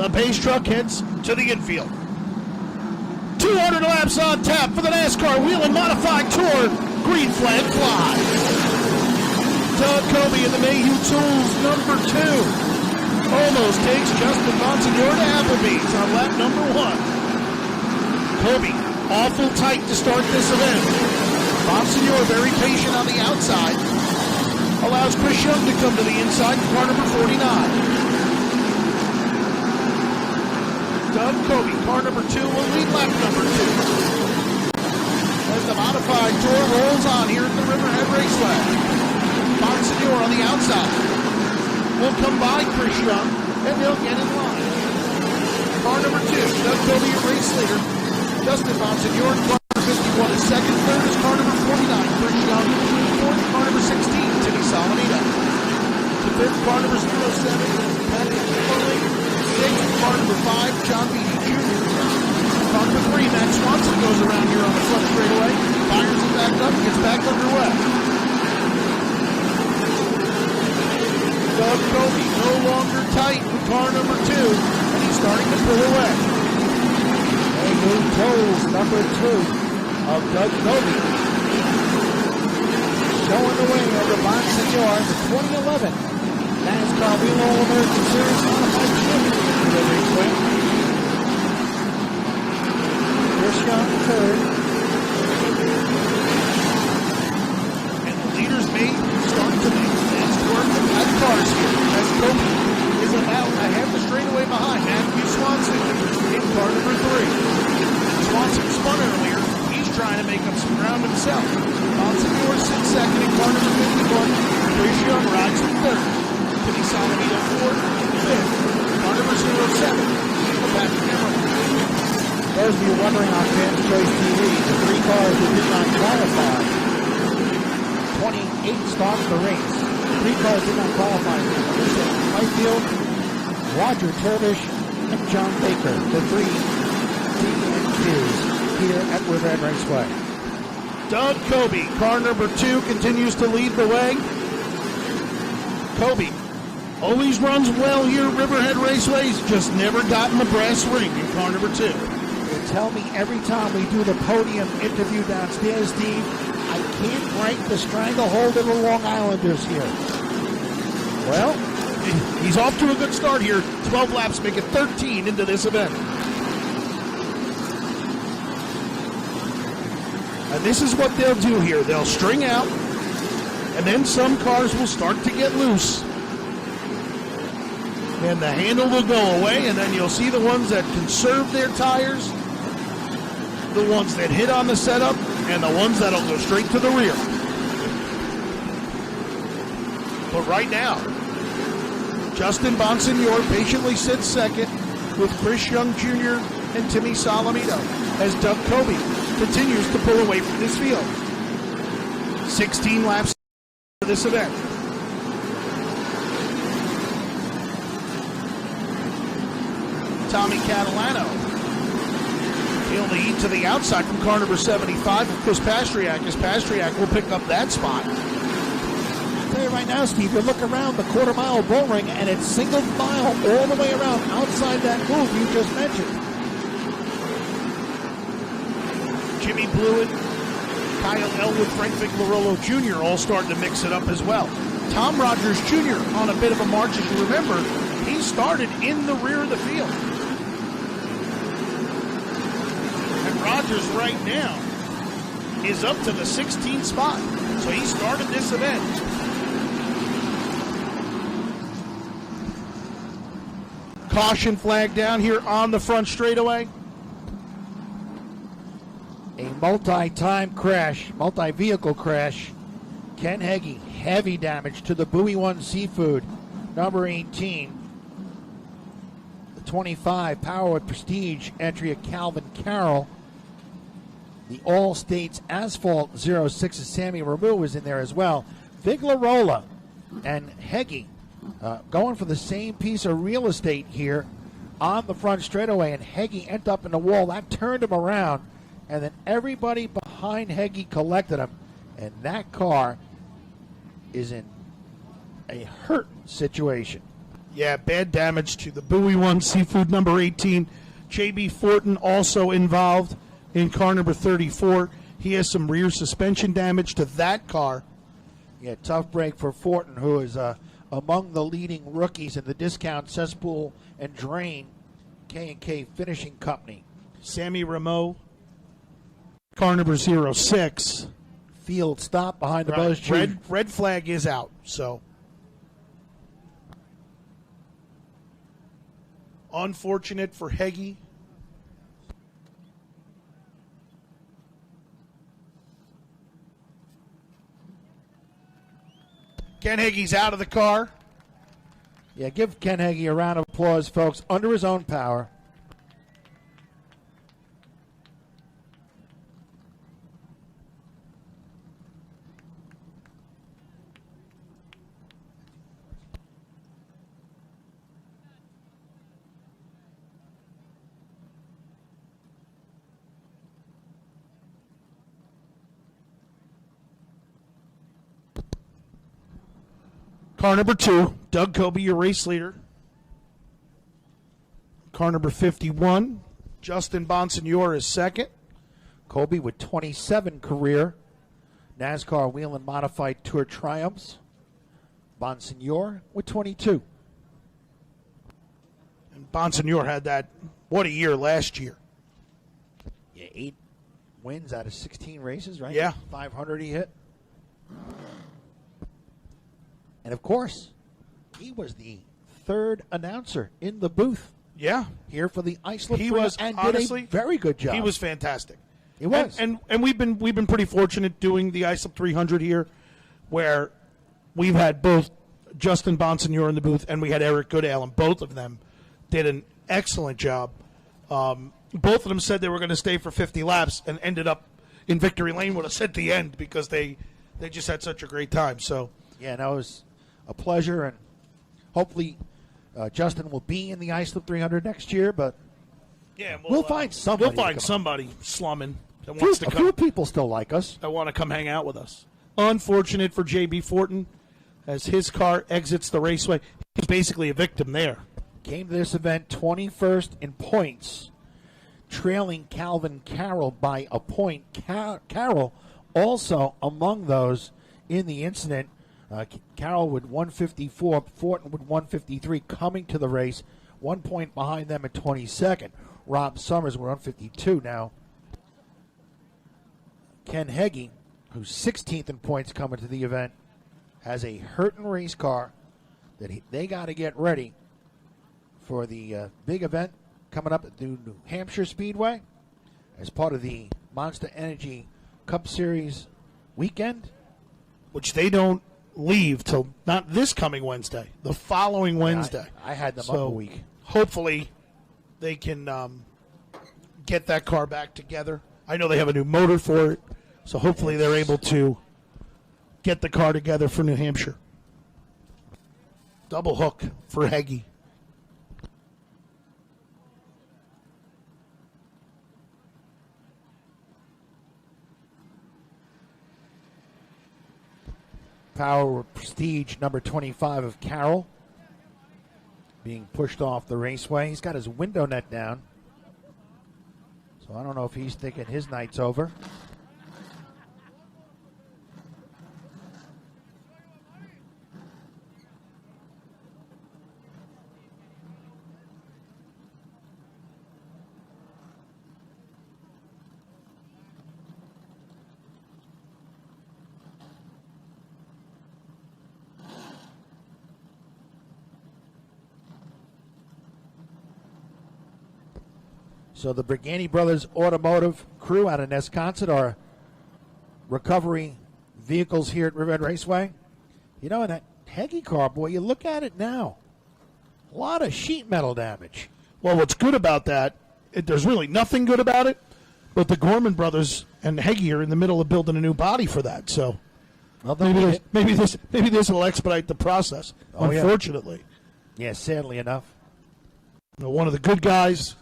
The pace truck heads to the infield. 200 laps on tap for the NASCAR Whelen Modified Tour. Green flag fly. Doug Kobe in the Mayhew Tools number 2. Almost takes Justin Monsignor to Applebee's on lap number 1. Kobe, awful tight to start this event. Monsignor very patient on the outside. Allows Chris Young to come to the inside in car number 49. Doug Kobe, car number 2, will lead lap number 2. As the Modified Tour rolls on here at the Riverhead Raceway. Monsignor on the outside will come by Chris Young, and they'll get in line. Car number 2, Doug Kobe, your race leader. Justin Monsignor, car number 51 is second. Third is car number 49, Chris Young. Fourth, car number 16, Timmy Salamito. To fifth, car number 07, Patrick Foley. Sixth, car number 5, John Beatty Jr. Car number 3, Max Swanson goes around here on the front straightaway. Fires it back up, gets back underway. Doug Kobe no longer tight in car number 2, and he's starting to pull away. Mayhew Tools number 2 of Doug Kobe. Showing the way over Monsignor, the 2011 NASCAR Whelen All-American Series Modified Champion. Chris Young third. And the leaders may start to make fast work at cars here as Kobe is about a half a straightaway behind Matthew Swanson in car number 3. Swanson spun earlier. He's trying to make up some ground himself. Monsignor sits second in car number 51. Chris Young rides in third. Timmy Salamito fourth. Fifth. Car number 07. Those of you wondering on Fans Choice TV, the 3 cars that did not qualify, 28 starts the race. 3 cars did not qualify. Whitefield, Roger Turbish, and John Baker, the 3 DNQs here at Riverhead Raceway. Doug Kobe, car number 2, continues to lead the way. Kobe always runs well here at Riverhead Raceway. He's just never gotten the brass ring in car number 2. You tell me every time we do the podium interview downstairs, Steve, I can't break the stranglehold of the Long Islanders here. Well, he's off to a good start here. 12 laps, make it 13 into this event. And this is what they'll do here. They'll string out, and then some cars will start to get loose. And the handle will go away, and then you'll see the ones that conserve their tires, the ones that hit on the setup, and the ones that'll go straight to the rear. But right now, Justin Monsignor patiently sits second with Chris Young Jr. and Timmy Salamito as Doug Kobe continues to pull away from this field. 16 laps for this event. Tommy Catalano. He'll lead to the outside from car number 75 of Chris Pastriak, as Pastriak will pick up that spot. I'll tell you right now, Steve, you look around the quarter-mile bull ring, and it's single file all the way around outside that move you just mentioned. Jimmy Blewett, Kyle Elwood, Frank Viglarolo Jr. all starting to mix it up as well. Tom Rogers Jr. on a bit of a march, as you remember. He started in the rear of the field. Rogers right now is up to the 16th spot. So he started this event. Caution flag down here on the front straightaway. A multi-time crash, multi-vehicle crash. Ken Heggie, heavy damage to the Bowie 1 Seafood, number 18. 25 Power with Prestige entry of Calvin Carroll. The All States Asphalt 06 of Sammy Ramu was in there as well. Viglarola and Heggie going for the same piece of real estate here on the front straightaway, and Heggie ended up in the wall. That turned him around, and then everybody behind Heggie collected him, and that car is in a hurt situation. Yeah, bad damage to the buoy one, seafood number 18. J.B. Fortin also involved in car number 34. He has some rear suspension damage to that car. Yeah, tough break for Fortin, who is among the leading rookies in the discount cesspool and drain K&K Finishing Company. Sammy Rameau, car number 06. Field stop behind the Buzz Tree. Red flag is out, so. Unfortunate for Heggie. Ken Heggie's out of the car. Yeah, give Ken Heggie a round of applause, folks, under his own power. Car number 2, Doug Kobe, your race leader. Car number 51, Justin Bonsignor is second. Kobe with 27 career NASCAR Whelen Modified Tour triumphs. Bonsignor with 22. And Bonsignor had that, what a year last year. Yeah, 8 wins out of 16 races, right? Yeah. 500 he hit. And, of course, he was the third announcer in the booth. Yeah. Here for the Islip. He was, and honestly, did a very good job. He was fantastic. He was. And we've been pretty fortunate doing the Islip 300 here, where we've had both Justin Bonsignor in the booth and we had Eric Goodale, and both of them did an excellent job. Both of them said they were going to stay for 50 laps and ended up in victory lane with us at the end because they just had such a great time. So yeah, no, it was a pleasure, and hopefully Justin will be in the Islip 300 next year, but yeah, we'll find somebody. We'll find somebody slumming that wants to come. A few people still like us. That want to come hang out with us. Unfortunate for J.B. Fortin as his car exits the raceway. He's basically a victim there. Came to this event 21st in points, trailing Calvin Carroll by a point. Carroll also among those in the incident. Carroll with 154, Fortin with 153 coming to the race. 1 point behind them at 22nd. Rob Summers with 152 now. Ken Heggie, who's 16th in points coming to the event, has a Hurton race car that they got to get ready for the big event coming up at the New Hampshire Speedway as part of the Monster Energy Cup Series weekend. Which they don't leave till not this coming Wednesday, the following Wednesday. I had them up a week. Hopefully they can get that car back together. I know they have a new motor for it, so hopefully they're able to get the car together for New Hampshire. Double hook for Heggie. Power Prestige number 25 of Carroll being pushed off the raceway. He's got his window net down, so I don't know if he's thinking his night's over. So the Brigani Brothers Automotive crew out of Nesconset are recovery vehicles here at Riverhead Raceway. You know, in that Heggie car, boy, you look at it now. A lot of sheet metal damage. Well, what's good about that, there's really nothing good about it, but the Gorman brothers and Heggie are in the middle of building a new body for that. So well, maybe this will expedite the process, unfortunately. Yeah, sadly enough. You know, one of the good guys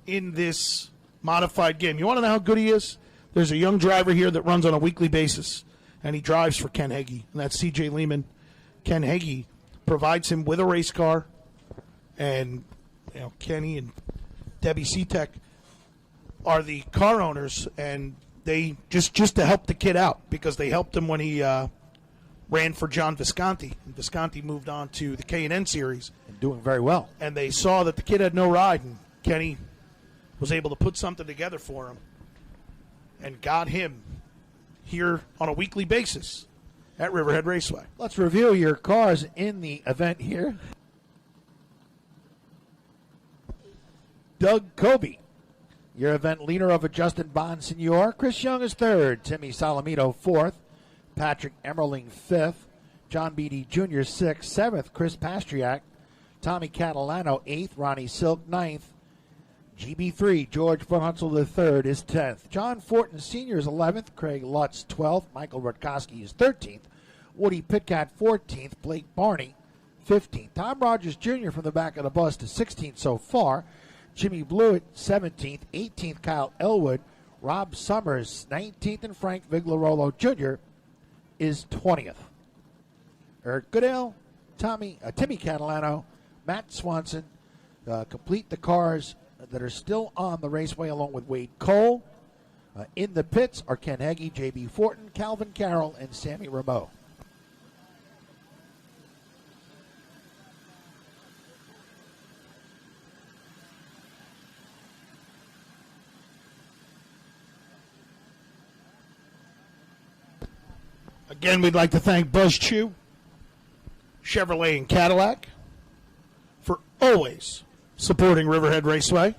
in this modified game. You want to know how good he is? There's a young driver here that runs on a weekly basis, and he drives for Ken Heggie, and that's C.J. Lehman. Ken Heggie provides him with a race car, and Kenny and Debbie Seatek are the car owners, and they just to help the kid out, because they helped him when he ran for John Visconti. And Visconti moved on to the K&N series. And doing very well. And they saw that the kid had no ride, and Kenny was able to put something together for him and got him here on a weekly basis at Riverhead Raceway. Let's review your cars in the event here. Doug Kobe, your event leader of adjusted Bonsignor. Chris Young is third. Timmy Salamito fourth. Patrick Emmerling fifth. John Beatty Jr. sixth. Seventh, Chris Pastriak. Tommy Catalano eighth. Ronnie Silk ninth. GB3, George Verhunsel III is 10th. John Fortin Sr. is 11th. Craig Lutz 12th. Michael Rutkowski is 13th. Woody Pitcat 14th. Blake Barney 15th. Tom Rogers Jr. from the back of the bus to 16th so far. Jimmy Blewett 17th. 18th, Kyle Elwood. Rob Summers 19th. And Frank Viglarolo Jr. is 20th. Eric Goodale, Timmy Catalano, Matt Swanson complete the cars that are still on the raceway, along with Wade Cole. In the pits are Ken Heggie, J.B. Fortin, Calvin Carroll, and Sammy Rameau. Again, we'd like to thank Buzz Chu, Chevrolet and Cadillac, for always supporting Riverhead Raceway.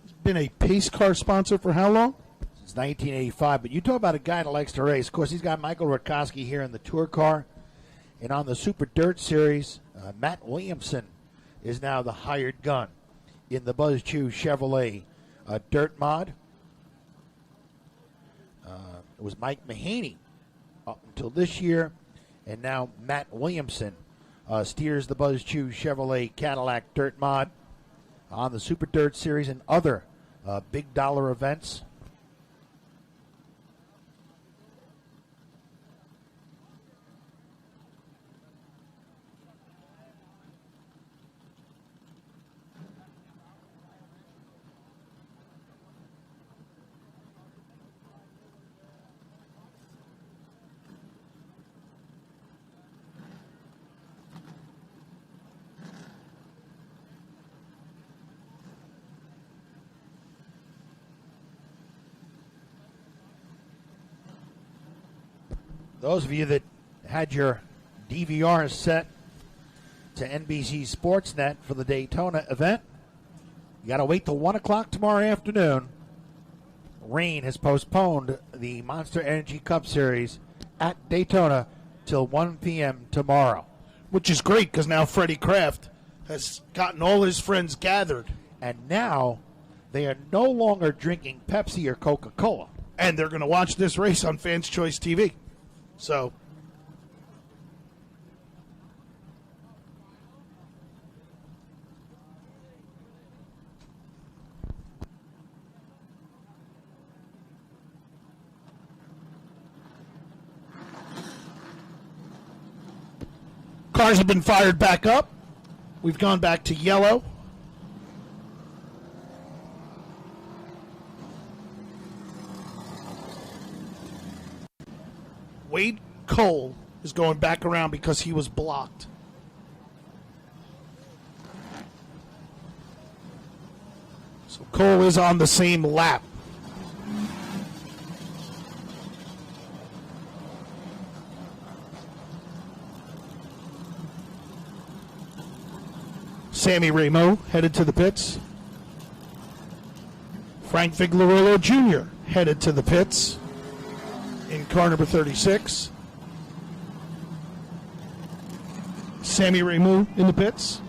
It's been a pace car sponsor for how long? Since 1985. But you talk about a guy that likes to race. Of course, he's got Michael Rutkowski here in the tour car. And on the Super Dirt Series, Matt Williamson is now the hired gun in the Buzz Chu Chevrolet Dirt Mod. It was Mike Mahaney up until this year. And now Matt Williamson steers the Buzz Chu Chevrolet Cadillac Dirt Mod on the Super Dirt Series and other big dollar events. Those of you that had your DVR set to NBC Sportsnet for the Daytona event, you got to wait till 1 o'clock tomorrow afternoon. Rain has postponed the Monster Energy Cup Series at Daytona till 1 p.m. tomorrow. Which is great, because now Freddie Kraft has gotten all his friends gathered. And now they are no longer drinking Pepsi or Coca-Cola. And they're going to watch this race on Fans Choice TV. So, cars have been fired back up. We've gone back to yellow. Wade Cole is going back around because he was blocked. So Cole is on the same lap. Sammy Rameau headed to the pits. Frank Viglarolo Jr. headed to the pits in car number 36. Sammy Rameau in the pits.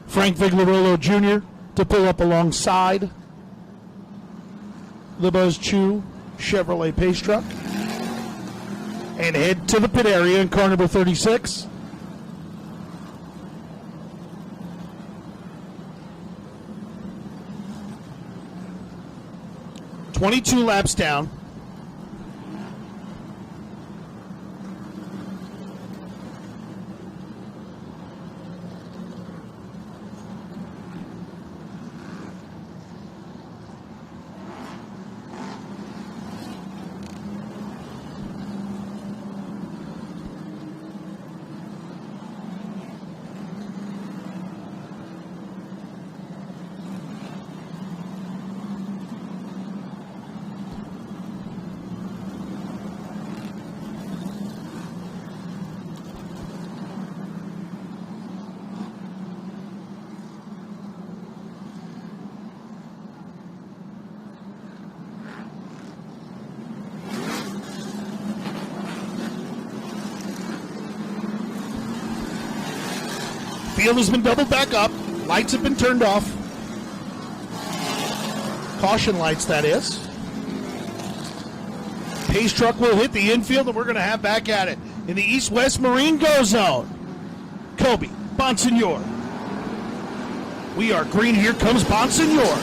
Frank Viglarolo Jr. to pull up alongside the Buzz Chu Chevrolet Pace Truck and head to the pit area in car number 36. 22 laps down. Field has been doubled back up. Lights have been turned off. Caution lights, that is. Pace truck will hit the infield, and we're going to have back at it in the East-West Marine Go Zone. Kobe Bonsignor. We are green. Here comes Bonsignor.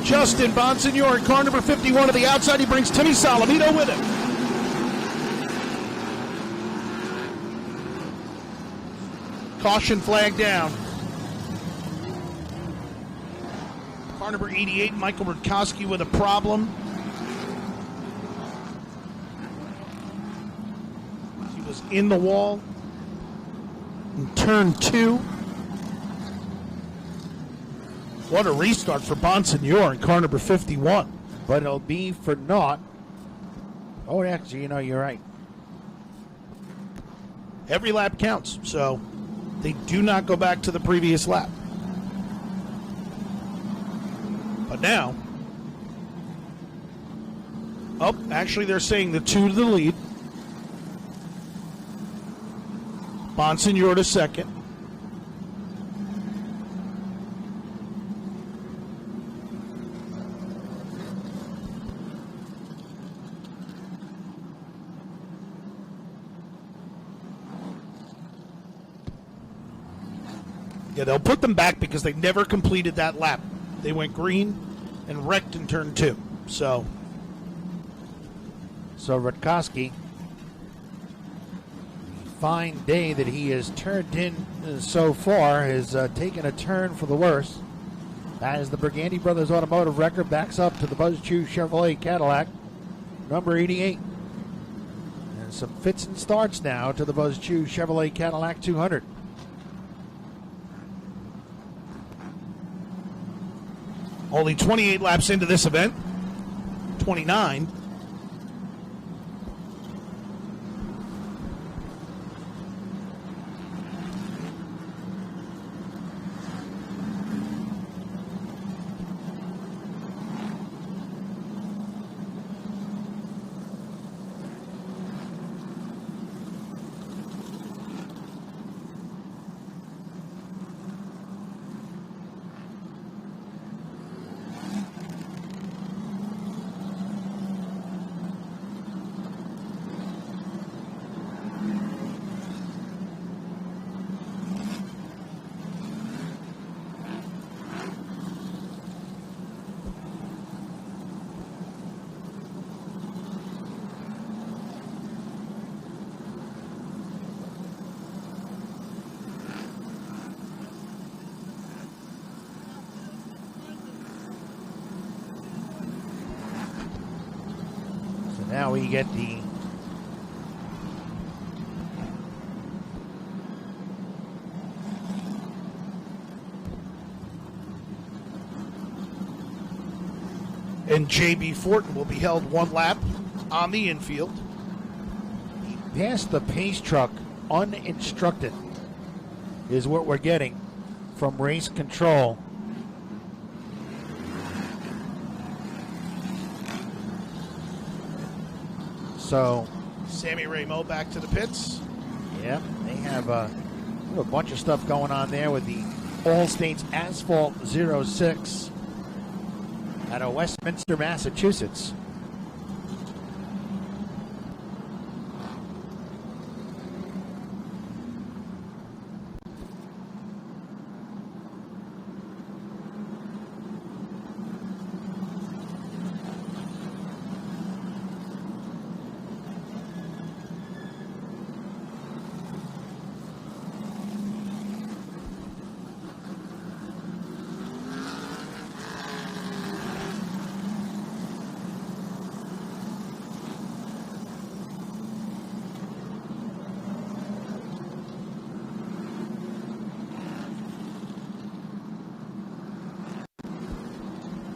Justin Bonsignor in car number 51 to the outside. He brings Timmy Salamito with him. Caution flag down. Car number 88, Michael Rutkowski with a problem. He was in the wall in turn 2. What a restart for Bonsignor in car number 51. But it'll be for naught. Oh, actually, you're right. Every lap counts, so they do not go back to the previous lap. But now, actually they're saying the 2 to the lead. Bonsignor to second. Yeah, they'll put them back because they never completed that lap. They went green and wrecked in turn 2. So Rutkowski, fine day that he has turned in so far, has taken a turn for the worse. As the Burgandy Brothers Automotive record backs up to the Buzz Chew Chevrolet Cadillac, number 88. And some fits and starts now to the Buzz Chew Chevrolet Cadillac 200. Only 28 laps into this event. 29. Now we get the and J.B. Fortin will be held 1 lap on the infield. past the pace truck uninstructed is what we're getting from race control. So Sammy Ramo back to the pits. yeah, they have a bunch of stuff going on there with the All States Asphalt 06 out of Westminster, Massachusetts.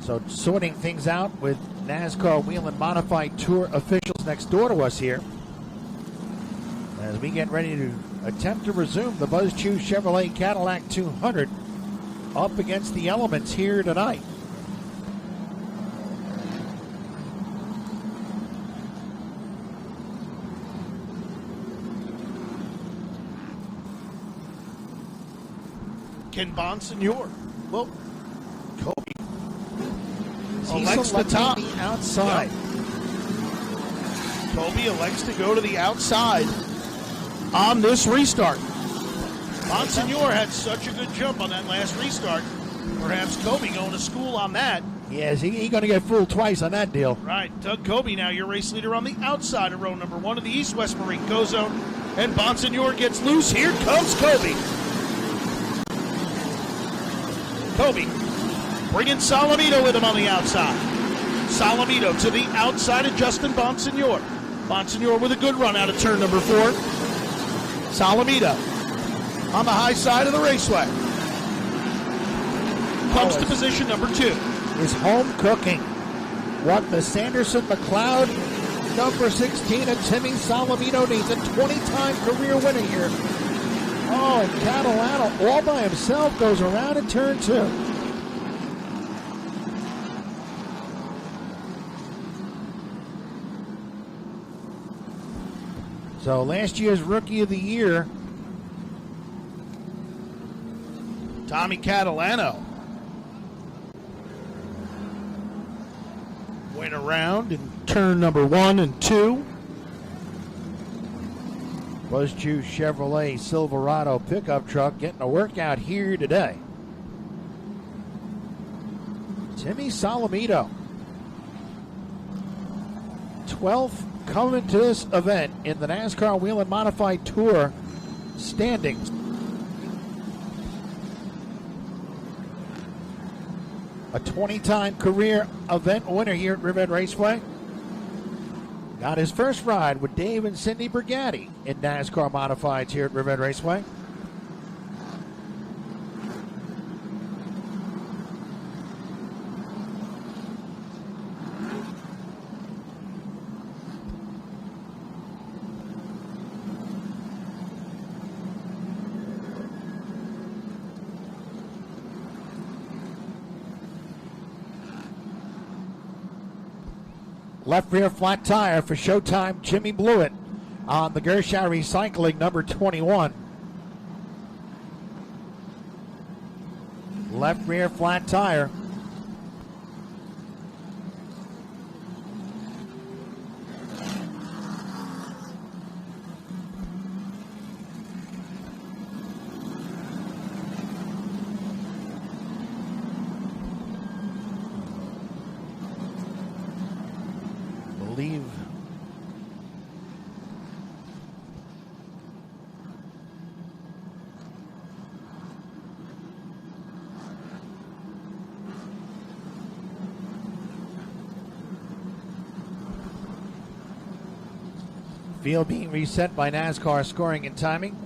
So sorting things out with NASCAR Whelen Modified Tour officials next door to us here, as we get ready to attempt to resume the Buzz Chew Chevrolet Cadillac 200 up against the elements here tonight. Ken Bonsignor. Well, Kobe He's elects the top. The outside. Yep. Kobe elects to go to the outside on this restart. Bonsignor had such a good jump on that last restart. Perhaps Kobe going to school on that. Yes, he's going to get fooled twice on that deal. Right. Doug Kobe, now your race leader on the outside of row number 1 of the East-West Marine Go Zone. And Bonsignor gets loose. Here comes Kobe. Kobe bringing Salamito with him on the outside. Salamito to the outside of Justin Bonsignor. Bonsignor with a good run out of turn number 4. Salamito on the high side of the raceway. Comes to position number 2. Is home cooking. What the Sanderson McLeod number 16 and Timmy Salamito needs, a 20-time career winner here. Oh, and Catalano all by himself goes around in turn 2. So last year's Rookie of the Year, Tommy Catalano, went around in turn number 1 and 2. Buzz Chew Chevrolet Silverado pickup truck getting a workout here today. Timmy Salamito, 12th coming to this event in the NASCAR Whelen Modified Tour standings. A 20-time career event winner here at Riverhead Raceway. Got his first ride with Dave and Cindy Brigatti in NASCAR Modifieds here at Riverhead Raceway. Left rear flat tire for Showtime Jimmy Blewett on the Gershaw Recycling number 21. Left rear flat tire. Believe field being reset by NASCAR Scoring and Timing.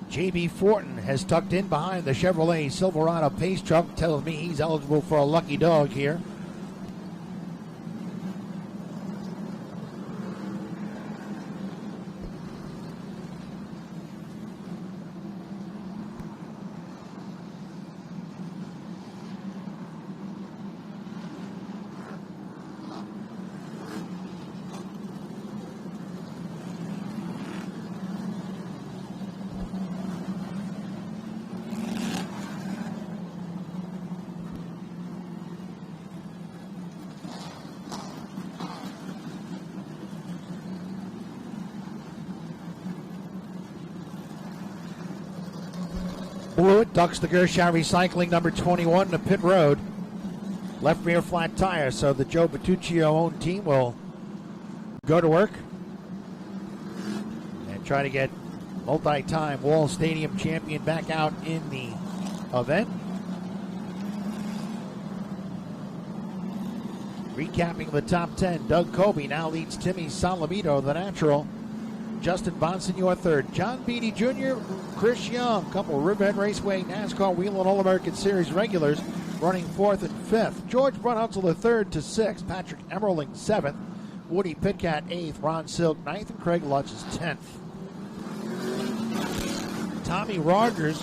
J.B. Fortin has tucked in behind the Chevrolet Silverado pace truck. Tells me he's eligible for a lucky dog here. Blewett ducks the Gershaw Recycling number 21 to pit road. Left rear flat tire, so the Joe Bertuccio-owned team will go to work and try to get multi-time Wall Stadium champion back out in the event. Recapping the top 10, Doug Kobe now leads Timmy Salamito, the natural. Justin Bonsignor third. John Beatty Jr., Chris Young, couple of Riverhead Raceway NASCAR Whelen All-American Series regulars. running 4th and 5th. George Brunhutzel III to 6th. Patrick Emmerling 7th. Woody Pitkat 8th. Ron Silk 9th. And Craig Lutz is 10th. Tommy Rogers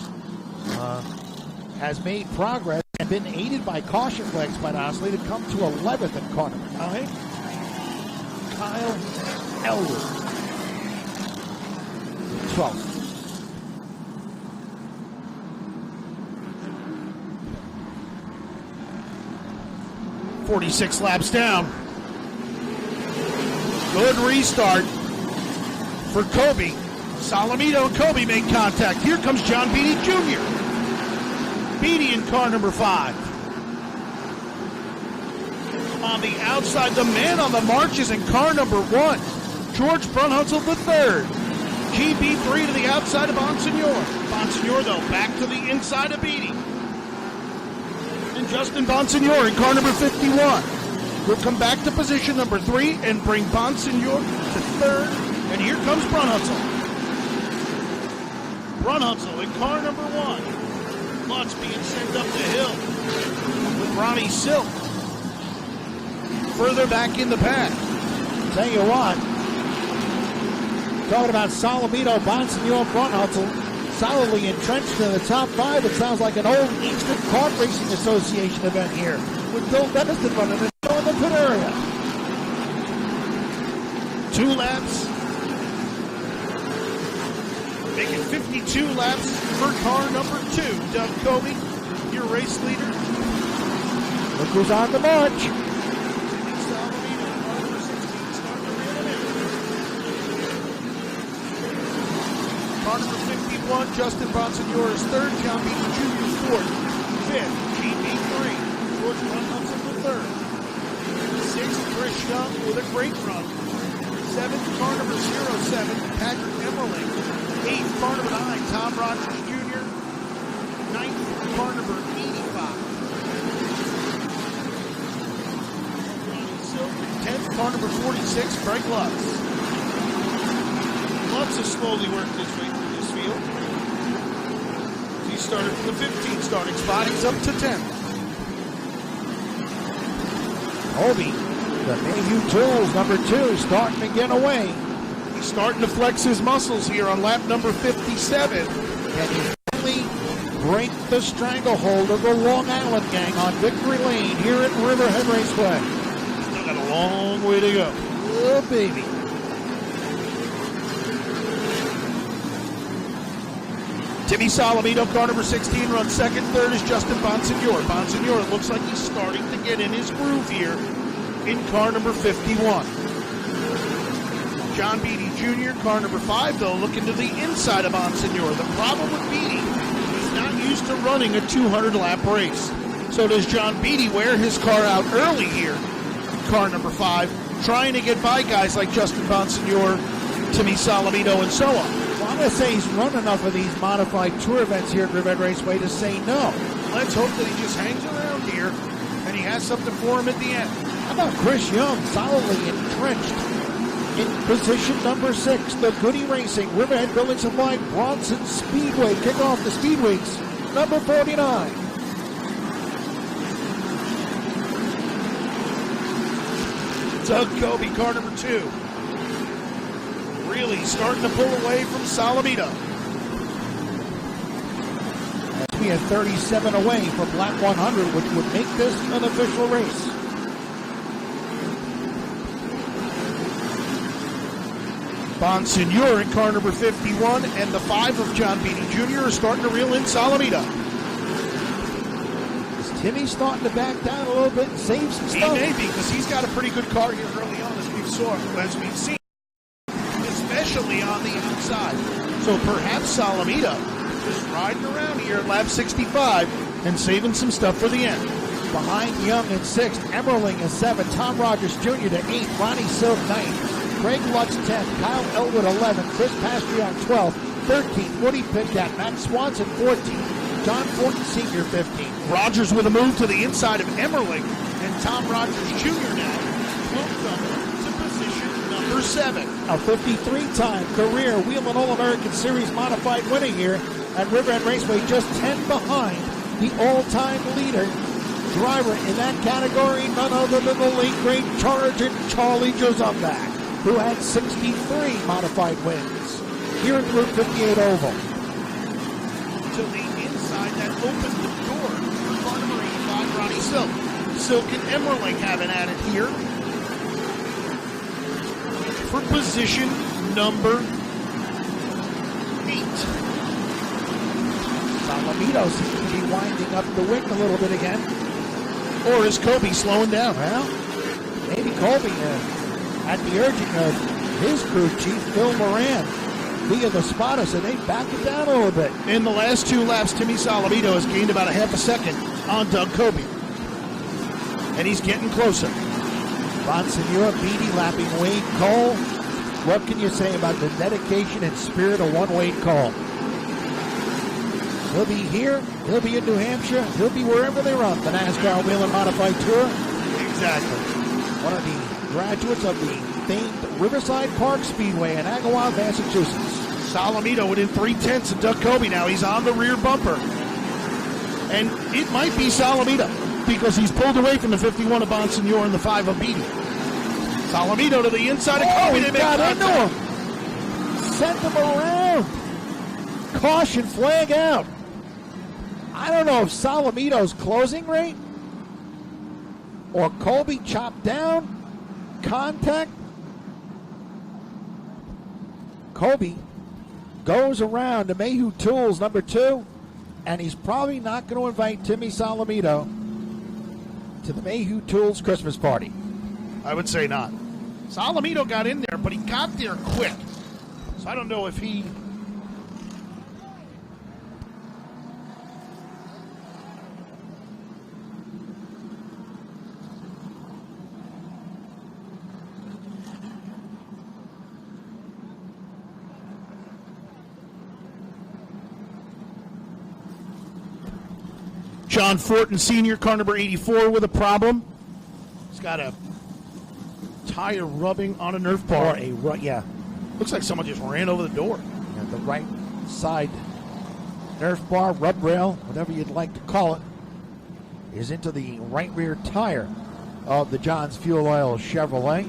has made progress and been aided by caution flags by Nosley to come to 11th in car number 9. Kyle Elwood 12th. 46 laps down. Good restart for Kobe. Salamito and Kobe make contact. Here comes John Beatty Jr. Beatty in car number 5. On the outside, the man on the march is in car number 1. George Brunhutzel III. GB3 to the outside of Bonsignor. Bonsignor, though, back to the inside of Beatty. And Justin Bonsignor in car number 51. We'll come back to position number 3 and bring Bonsignor to 3rd. And here comes Brunhutzel. Brunhutzel in car number 1. Lutz being sent up the hill with Ronnie Silk further back in the pack. Tell you what, talking about Salamito, Bonsignor, Brunhutzel, solidly entrenched in the top 5. It sounds like an old Eastern Kart Racing Association event here, with Bill Denniston running the show in the pit area. 2 laps. Making 52 laps for car number 2. Doug Kobe, your race leader. Look who's on the march. Car number 51, Justin Bonsignor is 3rd, John Beatty Jr. is 4th, 5th, GB3, George Brunhutzel the 3rd, 6th, Chris Young with a great run, 7th, car number 07, Patrick Emmerling, 8th, car number 9, Tom Rogers Jr., 9th, car number 85, 10th, car number 46, Craig Lutz. Lutz has slowly worked his way through this field. He started from the 15th starting spot. He's up to 10th. Kobe, the Mayhew Tools, number 2, starting to get away. He's starting to flex his muscles here on lap number 57. Can he finally break the stranglehold of the Long Island gang on Victory Lane here at Riverhead Raceway? Still got a long way to go. Oh, baby. Timmy Salamito, car number 16, runs 2nd. 3rd is Justin Bonsignor. Bonsignor looks like he's starting to get in his groove here in car number 51. John Beatty Jr., car number 5, though, looking to the inside of Bonsignor. The problem with Beatty, he's not used to running a 200-lap race. So does John Beatty wear his car out early here, car number 5, trying to get by guys like Justin Bonsignor, Timmy Salamito, and so on. Well, I'm going to say he's run enough of these modified tour events here at Riverhead Raceway to say no. Let's hope that he just hangs around here and he has something for him at the end. How about Chris Young, solidly entrenched in position number 6, the Goody Racing Riverhead Village Supply Bronson Speedway. Kick off the speed weeks, number 49. Doug Kobe, car number 2. Really starting to pull away from Salamito. We are 37 away from lap 100, which would make this an official race. Bonsignor in car number 51 and the 5 of John Beatty Jr. are starting to reel in Salamito. Is Timmy starting to back down a little bit and save some stuff? He may be, because he's got a pretty good car here early on, as we've seen, especially on the outside. So perhaps Salamito just riding around here at lap 65 and saving some stuff for the end. Behind Young in 6th, Emmerling is 7th, Tom Rogers Jr. to 8th, Ronnie Silk 9th, Craig Lutz 10th, Kyle Elwood 11th, Chris Pastrion 12th, 13th, Woody Pitkat, Matt Swanson 14th, John Fortin Sr. 15th. Rogers with a move to the inside of Emmerling, and Tom Rogers Jr. now moved up to position number 7. A 53-time career Whelen All-American Series modified winner here at Riverhead Raceway, just 10 behind the all-time leader, driver in that category, none other than the late great Sergeant Charlie Jozumback, who had 63 modified wins here at Route 58 Oval. To the inside, that opens the door for car number 85, Ronnie Silk. Silk and Emmerling having at it here for position number 8. Salamito seems to be winding up the wick a little bit again. Or is Kobe slowing down? Well, maybe Colby, at the urging of his crew chief, Phil Moran, via the spotter, so they backed it down a little bit. In the last 2 laps, Timmy Salamito has gained about a half a second on Doug Kobe. And he's getting closer. Bonsignor, Beatty lapping Wade Cole. What can you say about the dedication and spirit of one Wade Cole? He'll be here, he'll be in New Hampshire, he'll be wherever they run, the NASCAR Whelen Modified Tour. Exactly. One of the graduates of the famed Riverside Park Speedway in Agawam, Massachusetts. Salamito within 3/10 of Doug Kobe now. He's on the rear bumper. And it might be Salamito because he's pulled away from the 51 of Bonsignor and the 5 of Beatty. Salamito to the inside of Kobe. He got into him. Sent him around. Caution flag out. I don't know if Salamito's closing rate or Colby chopped down. Contact. Kobe goes around to Mayhew Tools number 2, and he's probably not going to invite Timmy Salamito to the Mayhew Tools Christmas party. I would say not. Salamito got in there, but he got there quick. So I don't know if he... John Fortin Sr., car number 84, with a problem. He's got a tire rubbing on a Nerf bar. Yeah. Looks like someone just ran over the door. And the right side Nerf bar, rub rail, whatever you'd like to call it, is into the right rear tire of the John's Fuel Oil Chevrolet.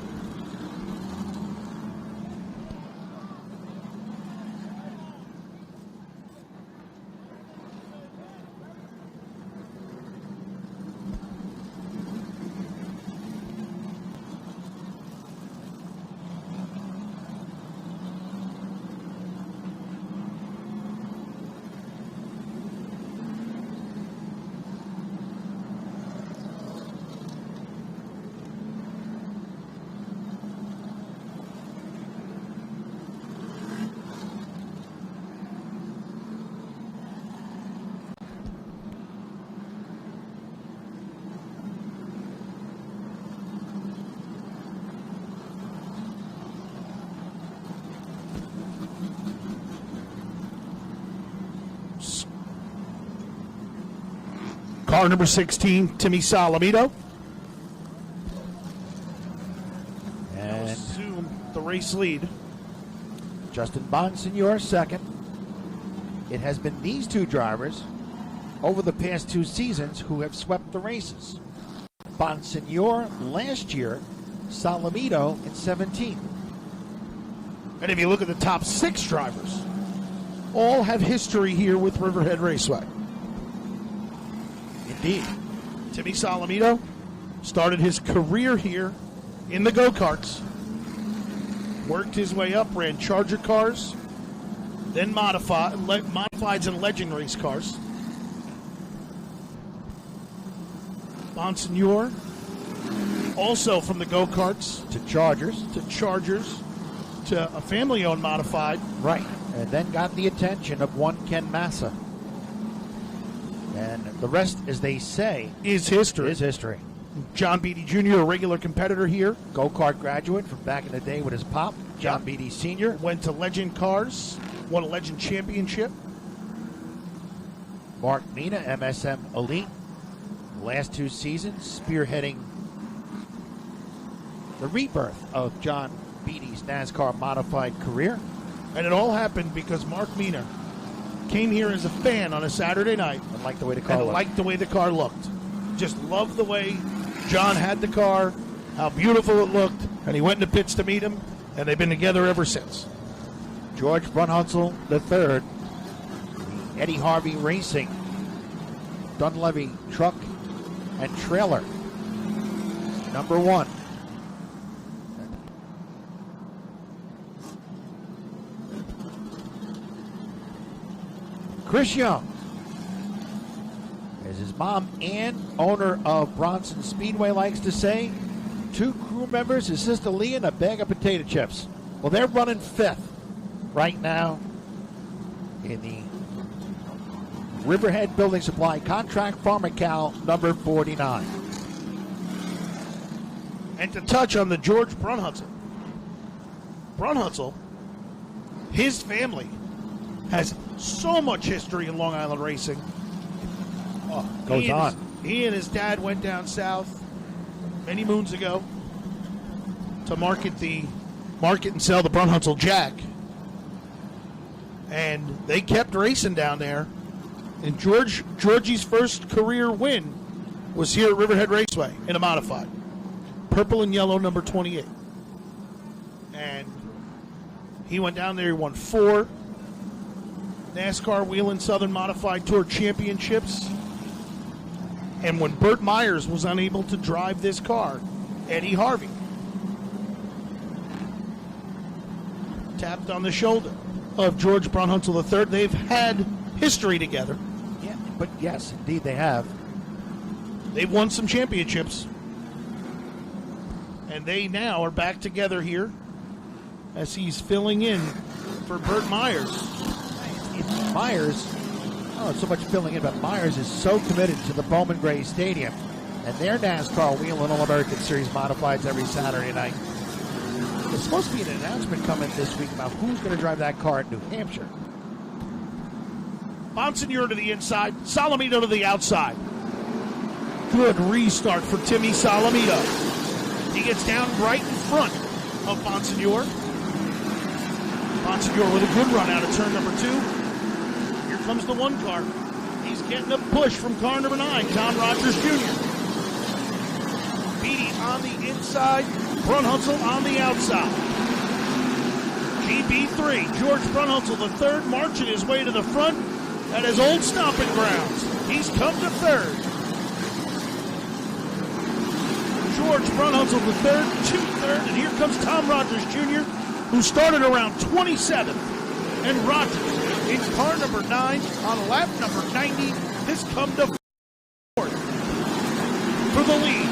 Car number 16, Timmy Salamito. And assume the race lead. Justin Bonsignor second. It has been these two drivers over the past 2 seasons who have swept the races. Bonsignor last year, Salamito in 17. And if you look at the top 6 drivers, all have history here with Riverhead Raceway. Indeed. Timmy Salamito started his career here in the go-karts. Worked his way up, ran Charger cars, then modifieds and legend race cars. Bonsignor, also from the go-karts To Chargers. to a family-owned modified. Right. And then got the attention of one Ken Massa. And the rest, as they say, Is history. is history. John Beatty Jr., a regular competitor here, Go-kart graduate from back in the day with his pop, John Yep. Beatty Sr. went to Legend Cars, won a Legend Championship. Mark Mina, MSM Elite. Last 2 seasons, spearheading the rebirth of John Beatty's NASCAR modified career. And it all happened because Mark Mina came here as a fan on a Saturday night I like the way the car and looked. liked the way the car looked. just loved the way John had the car, how beautiful it looked, and he went into pits to meet him, and they've been together ever since. George Brunhutzel III, Eddie Harvey Racing, Dunleavy Truck and Trailer, number 1. Chris Young, as his mom Ann, owner of Bronson Speedway, likes to say, 2 crew members, his sister Lee, and a bag of potato chips. Well, they're running 5th right now in the Riverhead Building Supply Contract Farmer Cal number 49. And to touch on the George Brunhutzel. Brunhutzel, his family has so much history in Long Island racing. Goes on. He and his dad went down south many moons ago to market and sell the Brunhutzel Jack. And they kept racing down there. And Georgie's first career win was here at Riverhead Raceway in a modified. Purple and yellow, number 28. And he went down there, he won 4 NASCAR Whelen Southern Modified Tour Championships. And when Burt Myers was unable to drive this car, Eddie Harvey tapped on the shoulder of George Brunhutzel III. They've had history together. Yeah, but yes, indeed they have. They've won some championships. And they now are back together here as he's filling in for Burt Myers. Myers, not so much filling in, but Myers is so committed to the Bowman Gray Stadium and their NASCAR Whelen All-American Series Modifieds every Saturday night. There's supposed to be an announcement coming this week about who's going to drive that car in New Hampshire. Bonsignor to the inside, Salamito to the outside. Good restart for Timmy Salamito. He gets down right in front of Bonsignor. Bonsignor with a good run out of turn number 2. Here comes the 1 car. He's getting a push from car number 9, Tom Rogers Jr. Beatty on the inside, Brunhutzel on the outside. GB3, George Brunhutzel III, marching his way to the front at his old stomping grounds. He's come to 3rd. George Brunhutzel III, 2-3rd, and here comes Tom Rogers Jr., who started around 27th. And Rogers in car number 9 on lap number 90 has come to 4th for the lead.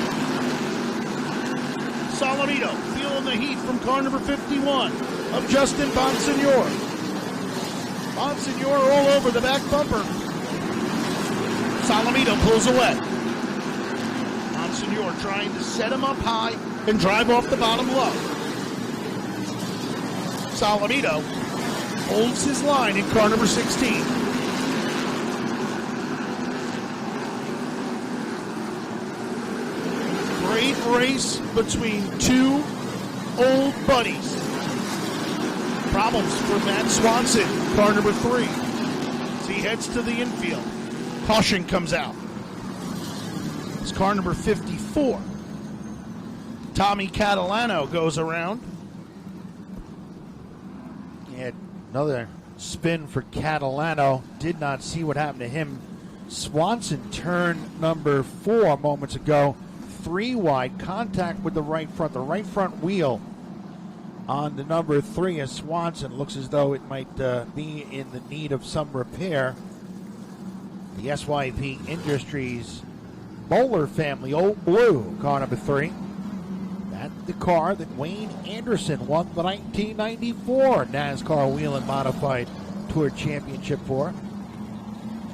Salamito feeling the heat from car number 51 of Justin Bonsignor. Bonsignor all over the back bumper. Salamito pulls away. Bonsignor trying to set him up high and drive off the bottom low. Salamito holds his line in car number 16. Great race between 2 old buddies. Problems for Matt Swanson, car number 3. As he heads to the infield. Caution comes out. It's car number 54. Tommy Catalano goes around. Yeah, another spin for Catalano. Did not see what happened to him. Swanson turned number 4 moments ago. 3 wide, contact with the right front wheel on the number 3 of Swanson. Looks as though it might be in the need of some repair. The SYP Industries Bowler family, Old Blue, car number 3. That's the car that Wayne Anderson won the 1994 NASCAR Whelen Modified Tour Championship for.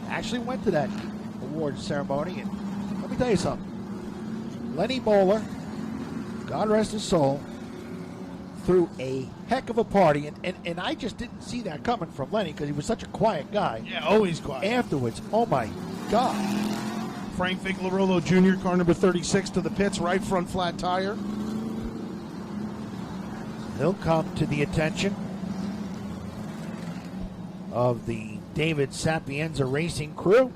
Actually went to that awards ceremony, and let me tell you something. Lenny Bowler, God rest his soul, threw a heck of a party, and I just didn't see that coming from Lenny because he was such a quiet guy. Yeah, always quiet. Afterwards, oh my God. Frank Vigliarolo Jr., car number 36 to the pits, right front flat tire. He'll come to the attention of the David Sapienza Racing crew.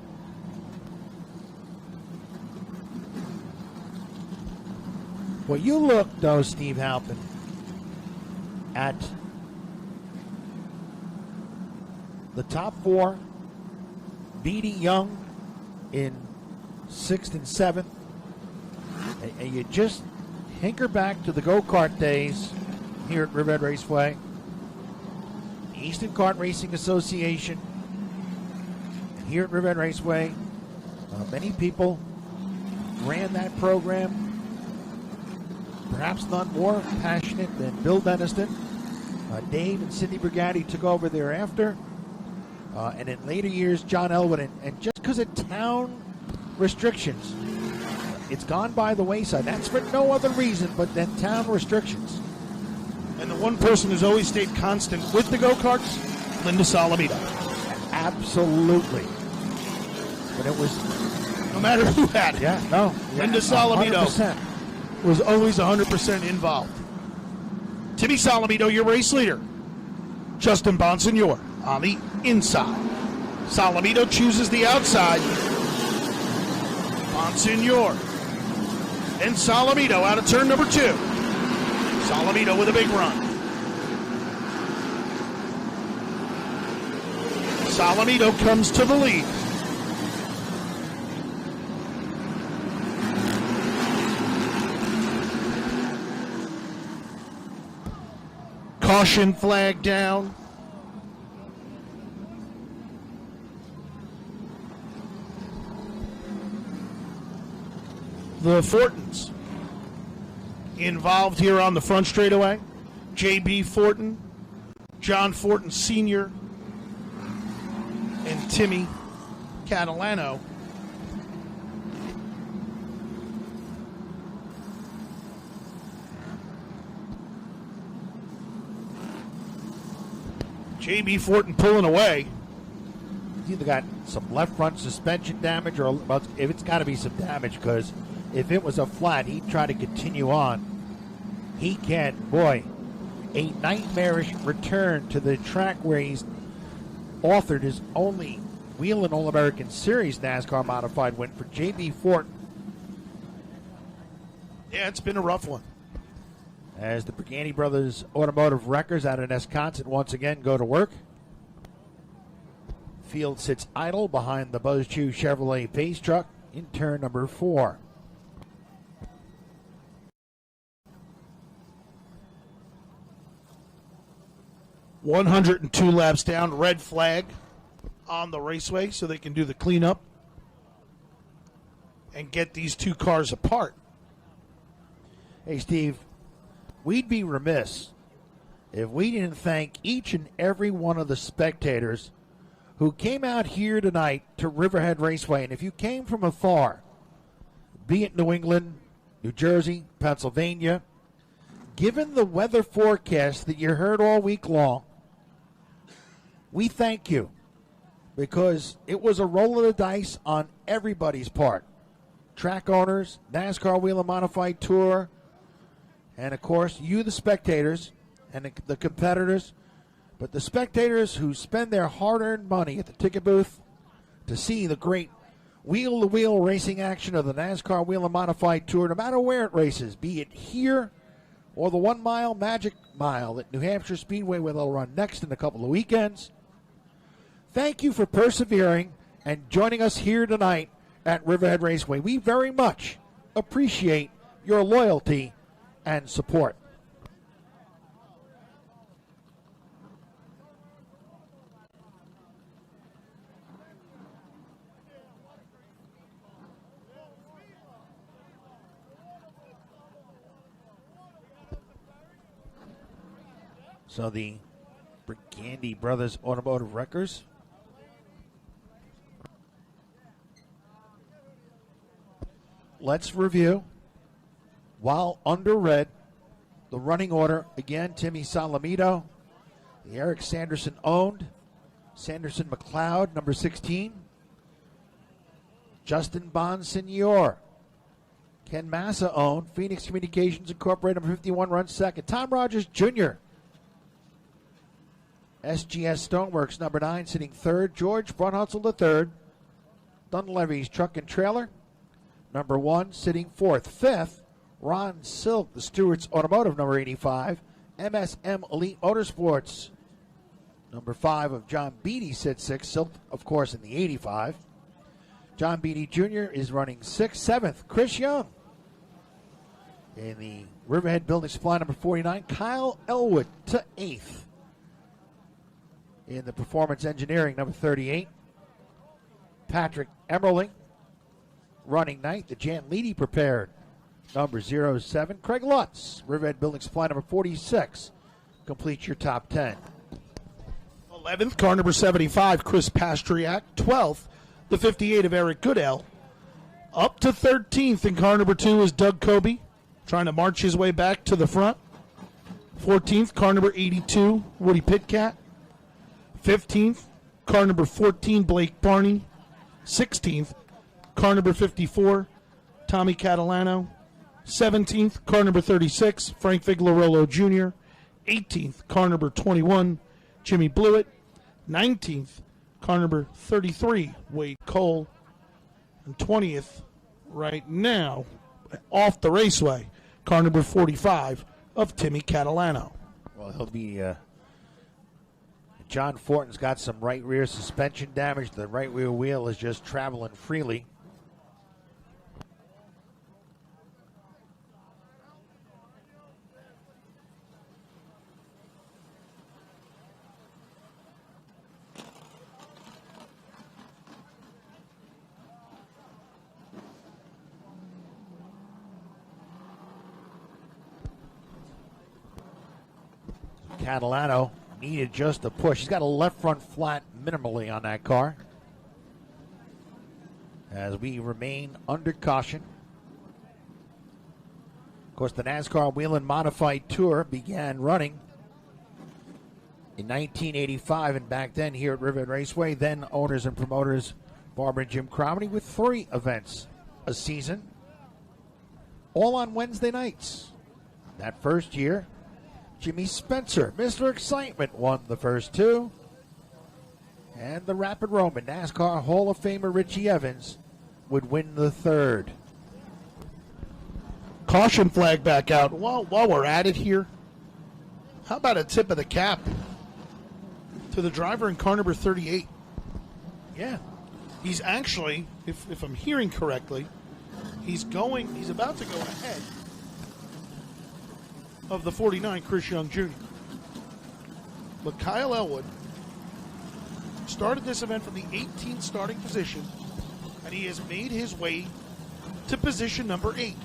Well, you look, though, Steve Halpin, at the top four, beating Young in 6th and 7th, and you just hinker back to the go-kart days here at Riverhead Raceway, the Eastern Kart Racing Association, here at Riverhead Raceway. Many people ran that program, perhaps none more passionate than Bill Beniston. Dave and Cindy Brigatti took over thereafter. And in later years, John Elwood. And just because of town restrictions, it's gone by the wayside. That's for no other reason but than town restrictions. And the one person who's always stayed constant with the go-karts, Linda Salamito. Absolutely. But it was... No matter who had it. Yeah, no. Linda Salamito 100%. was always 100% involved. Timmy Salamito, your race leader. Justin Bonsignor on the inside. Salamito chooses the outside. Bonsignor. And Salamito out of turn number 2. Salamito with a big run. Salamito comes to the lead. Caution flag down. The Fortons involved here on the front straightaway. J.B. Fortin, John Fortin Sr., and Timmy Catalano. J.B. Fortin pulling away. He's either got some left front suspension damage, or well, if it's got to be some damage, because if it was a flat, he'd try to continue on. He can, boy, a nightmarish return to the track where he's authored his only Whelen All-American Series NASCAR modified win for J.B. Fortin. Yeah, it's been a rough one. As the Brigandi Brothers Automotive Wreckers out of Wisconsin once again go to work. Field sits idle behind the Buzz Chew Chevrolet Pace truck in turn number 4. $102 laps down, red flag on the raceway so they can do the cleanup and get these two cars apart. Hey, Steve, we'd be remiss if we didn't thank each and every one of the spectators who came out here tonight to Riverhead Raceway. And if you came from afar, be it New England, New Jersey, Pennsylvania, given the weather forecast that you heard all week long, we thank you, because it was a roll of the dice on everybody's part. Track owners, NASCAR Whelen Modified Tour, and of course you, the spectators, and the competitors. But the spectators who spend their hard-earned money at the ticket booth to see the great wheel-to-wheel racing action of the NASCAR Whelen Modified Tour, no matter where it races, be it here or the 1 mile Magic Mile at New Hampshire Speedway, where they'll run next in a couple of weekends. Thank you for persevering and joining us here tonight at Riverhead Raceway. We very much appreciate your loyalty and support. So the Brigandi Brothers Automotive Wreckers let's review, while under red, the running order. Again, Timmy Salamito, the Eric Sanderson owned, Sanderson McLeod, number 16, Justin Bonsignor, Ken Massa owned, Phoenix Communications Incorporated, number 51, runs second, Tom Rogers Jr., SGS Stoneworks, number 9, sitting third, George Brunhutzel III, Dunleavy's Truck and Trailer, number 1, sitting fourth. Fifth, Ron Silk, the Stewart's Automotive, number 85. MSM Elite Motorsports, number 5 of John Beatty, sits 6. Silk, of course, in the 85. John Beatty Jr. is running 6th. 7th, Chris Young. In the Riverhead Building Supply, number 49. Kyle Elwood to 8th. In the Performance Engineering, number 38. Patrick Emerling running 9th. The Jan Leedy prepared, number 07. Craig Lutz, Riverhead Building Supply, number 46. Complete your top 10. 11th, car number 75, Chris Pastriak. 12th, the 58 of Eric Goodell. Up to 13th in car number 2 is Doug Kobe, trying to march his way back to the front. 14th, car number 82, Woody Pitcat. 15th, car number 14, Blake Barney. 16th, car number 54, Tommy Catalano. 17th, car number 36, Frank Vigliarolo Jr. 18th, car number 21, Jimmy Blewett. 19th, car number 33, Wade Cole. And 20th, right now, off the raceway, car number 45 of Timmy Catalano. Well, he'll be... John Fortin's got some right rear suspension damage. The right rear wheel is just traveling freely. Catalano needed just a push. He's got a left front flat minimally on that car. As we remain under caution. Of course, the NASCAR Whelen Modified Tour began running in 1985, and back then here at Riverhead Raceway, then owners and promoters Barbara and Jim Cromedy, with 3 events a season, all on Wednesday nights. That first year, Jimmy Spencer, Mr. Excitement, won the first 2. And the Rapid Roman NASCAR Hall of Famer Richie Evans would win the 3rd. Caution flag back out. While we're at it here, how about a tip of the cap to the driver in car number 38? Yeah. He's actually, if I'm hearing correctly, he's about to go ahead of the 49, Chris Young Jr. But Kyle Elwood started this event from the 18th starting position, and he has made his way to position number 8.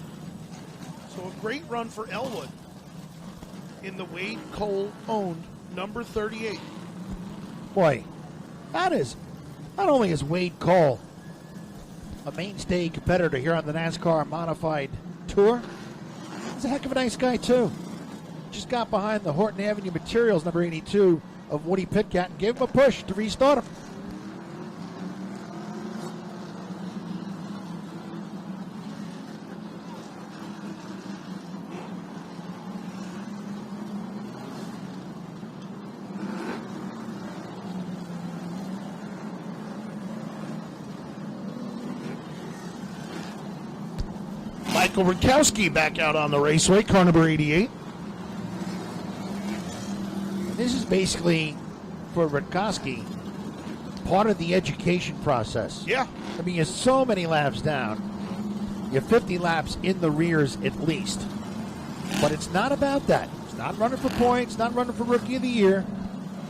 So a great run for Elwood in the Wade Cole-owned number 38. Boy, that is, not only is Wade Cole a mainstay competitor here on the NASCAR Modified Tour, he's a heck of a nice guy, too. Just got behind the Horton Avenue Materials number 82 of Woody Pitcat and gave him a push to restart him. Michael Rukowski back out on the raceway, car number 88. This is basically, for Rukowski, part of the education process. Yeah. I mean, you're so many laps down. You're 50 laps in the rears at least. But it's not about that. It's not running for points, not running for Rookie of the Year.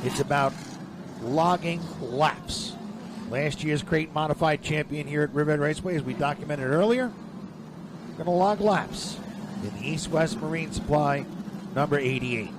It's about logging laps. Last year's great modified champion here at Riverhead Raceway, as we documented earlier, going to log laps in the East-West Marine Supply, number 88.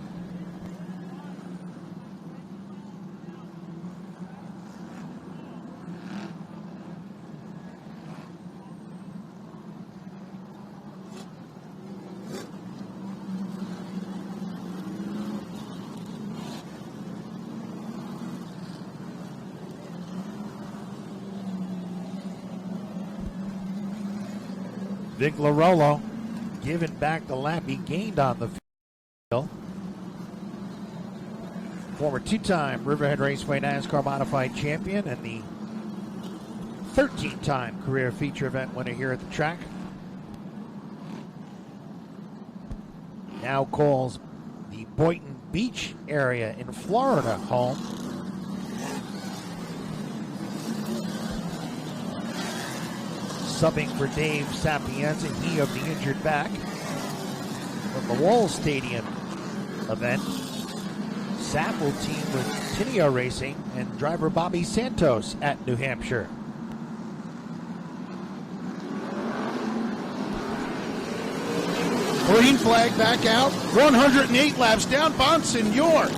Vigliarolo giving back the lap he gained on the field. Former 2-time Riverhead Raceway NASCAR Modified champion and the 13-time career feature event winner here at the track. now calls the Boynton Beach area in Florida home. Subbing for Dave Sapienza, he of the injured back. From the Wall Stadium event, Sap will team with Tinio Racing and driver Bobby Santos at New Hampshire. Green flag back out. 108 laps down. Bonsignor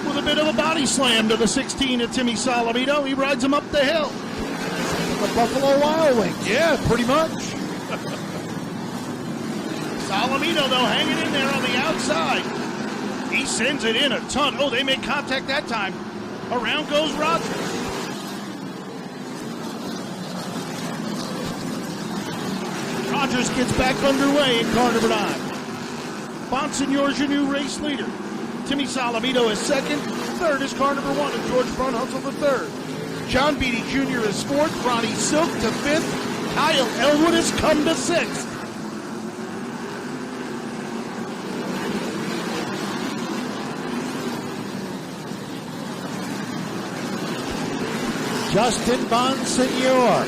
with a bit of a body slam to the 16 of Timmy Salamito. He rides him up the hill. The Buffalo Wild Wings. Yeah, pretty much. Salamito, though, hanging in there on the outside. He sends it in a ton. Oh, they make contact that time. Around goes Rogers. Rogers gets back underway in car number 9. Bonsignor's your new race leader. Timmy Salamito is second. Third is car number 1 and George Brunhutzel the third. John Beatty Jr. is fourth. Ronnie Silk to fifth. Kyle Elwood has come to sixth. Justin Bonsignor,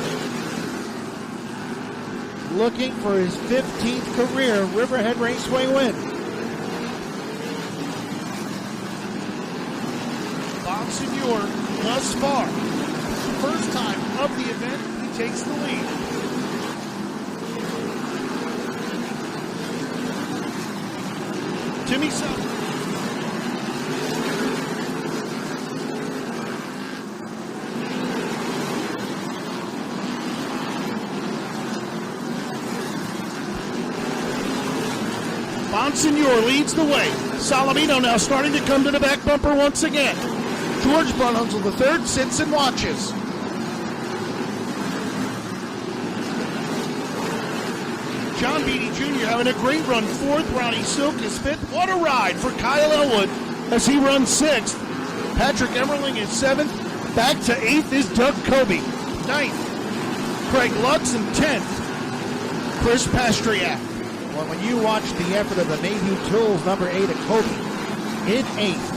looking for his 15th career Riverhead Raceway win. Bonsignor, thus far, first time of the event, he takes the lead. Timmy Salamito. Bonsignor leads the way. Salamito now starting to come to the back bumper once again. George Brunhutzel III sits and watches. John Beatty Jr. having a great run fourth. Ronnie Silk is fifth. What a ride for Kyle Elwood as he runs sixth. Patrick Emmerling is seventh. Back to eighth is Doug Kobe. Ninth, Craig Lutz, and 10th, Chris Pastriak. Well, when you watch the effort of the Mayhew Tools, number 8 at Kobe, in 8th,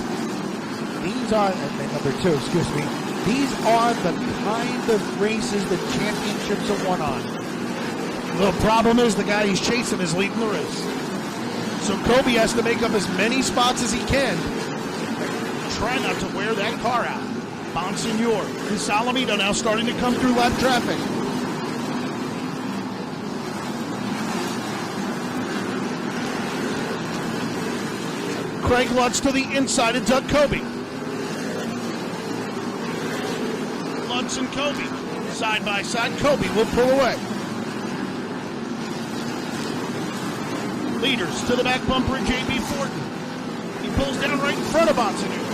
these are, number 2, excuse me, these are the kind of races that championships are won on. The problem is the guy he's chasing is leading the race. So Kobe has to make up as many spots as he can. Try not to wear that car out. Bonsignor and Salamito now starting to come through lap traffic. Craig Lutz to the inside of Doug Kobe. Lutz and Kobe side by side. Kobe will pull away. Leaders to the back bumper of J.B. Fortin. He pulls down right in front of Bonsignor.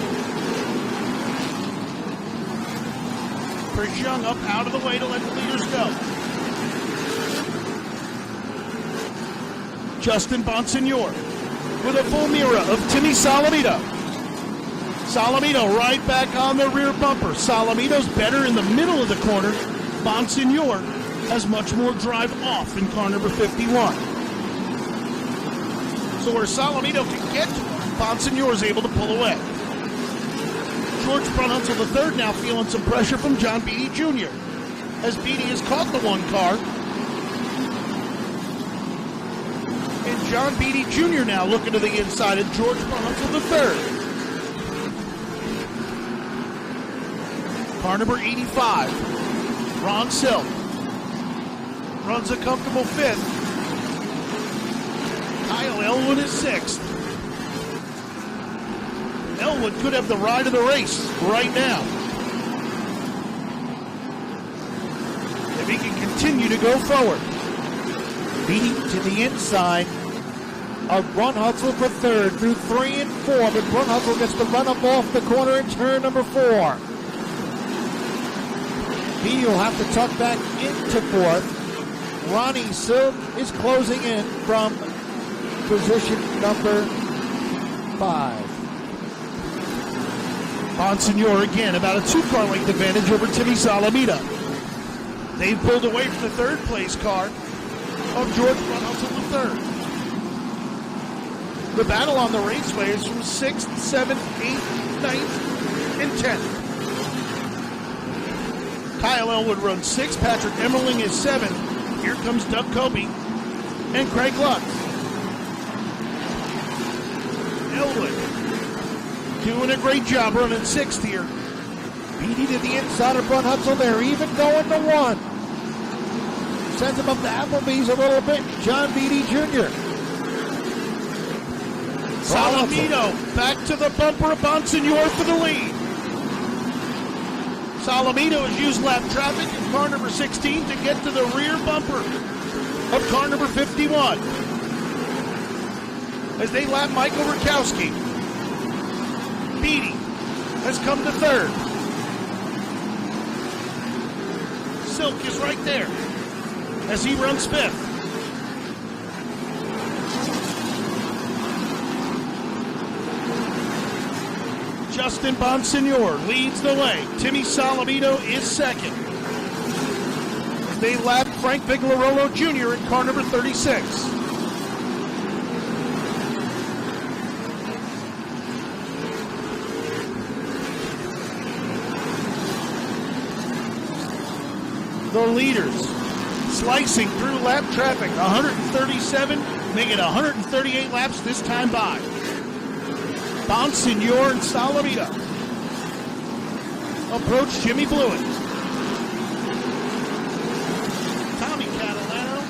Chris Young up out of the way to let the leaders go. Justin Bonsignor with a full mirror of Timmy Salamito. Salamito right back on the rear bumper. Salamito's better in the middle of the corner. Bonsignor has much more drive off in car number 51. So where Salamito can get to him, Bonsignor is able to pull away. George Brunhutzel III now feeling some pressure from John Beatty Jr. as Beatty has caught the one car. And John Beatty Jr. now looking to the inside of George Brunhutzel III. Car number 85, Ron Silk, runs a comfortable fifth. Kyle Elwood is sixth. Elwood could have the ride of the race right now. If he can continue to go forward. Beatty to the inside of Brunhutzel for third through 3 and 4, but Brunhutzel gets the run up off the corner in turn number 4. Beatty will have to tuck back into fourth. Ronnie Silk is closing in from position number 5. Bonsignor again, about a 2-car length advantage over Timmy Salamito. They've pulled away from the third place car of George Brunhutzel third. The battle on the raceway is from 6th, 7th, 8th, 9th, and 10th. Kyle Elwood runs 6th. Patrick Emmerling is 7th. Here comes Doug Kobe and Craig Lutz. Elwood doing a great job running 6th here. Beatty to the inside of front Hutzel there, even going to 1. Sends him up to Applebee's a little bit. John Beatty Jr. Salamito back to the bumper of Bonsignor for the lead. Salamito has used lap traffic in car number 16 to get to the rear bumper of car number 51. As they lap Michael Rakowski. Beatty has come to 3rd. Silk is right there as he runs 5th. Justin Bonsignor leads the way. Timmy Salamito is 2nd. They lap Frank Vigliarolo Jr. in car number 36. The leaders slicing through lap traffic. 137, making 138 laps this time by. Bonsignor and Salamito approach Jimmy Blewett. Tommy Catalano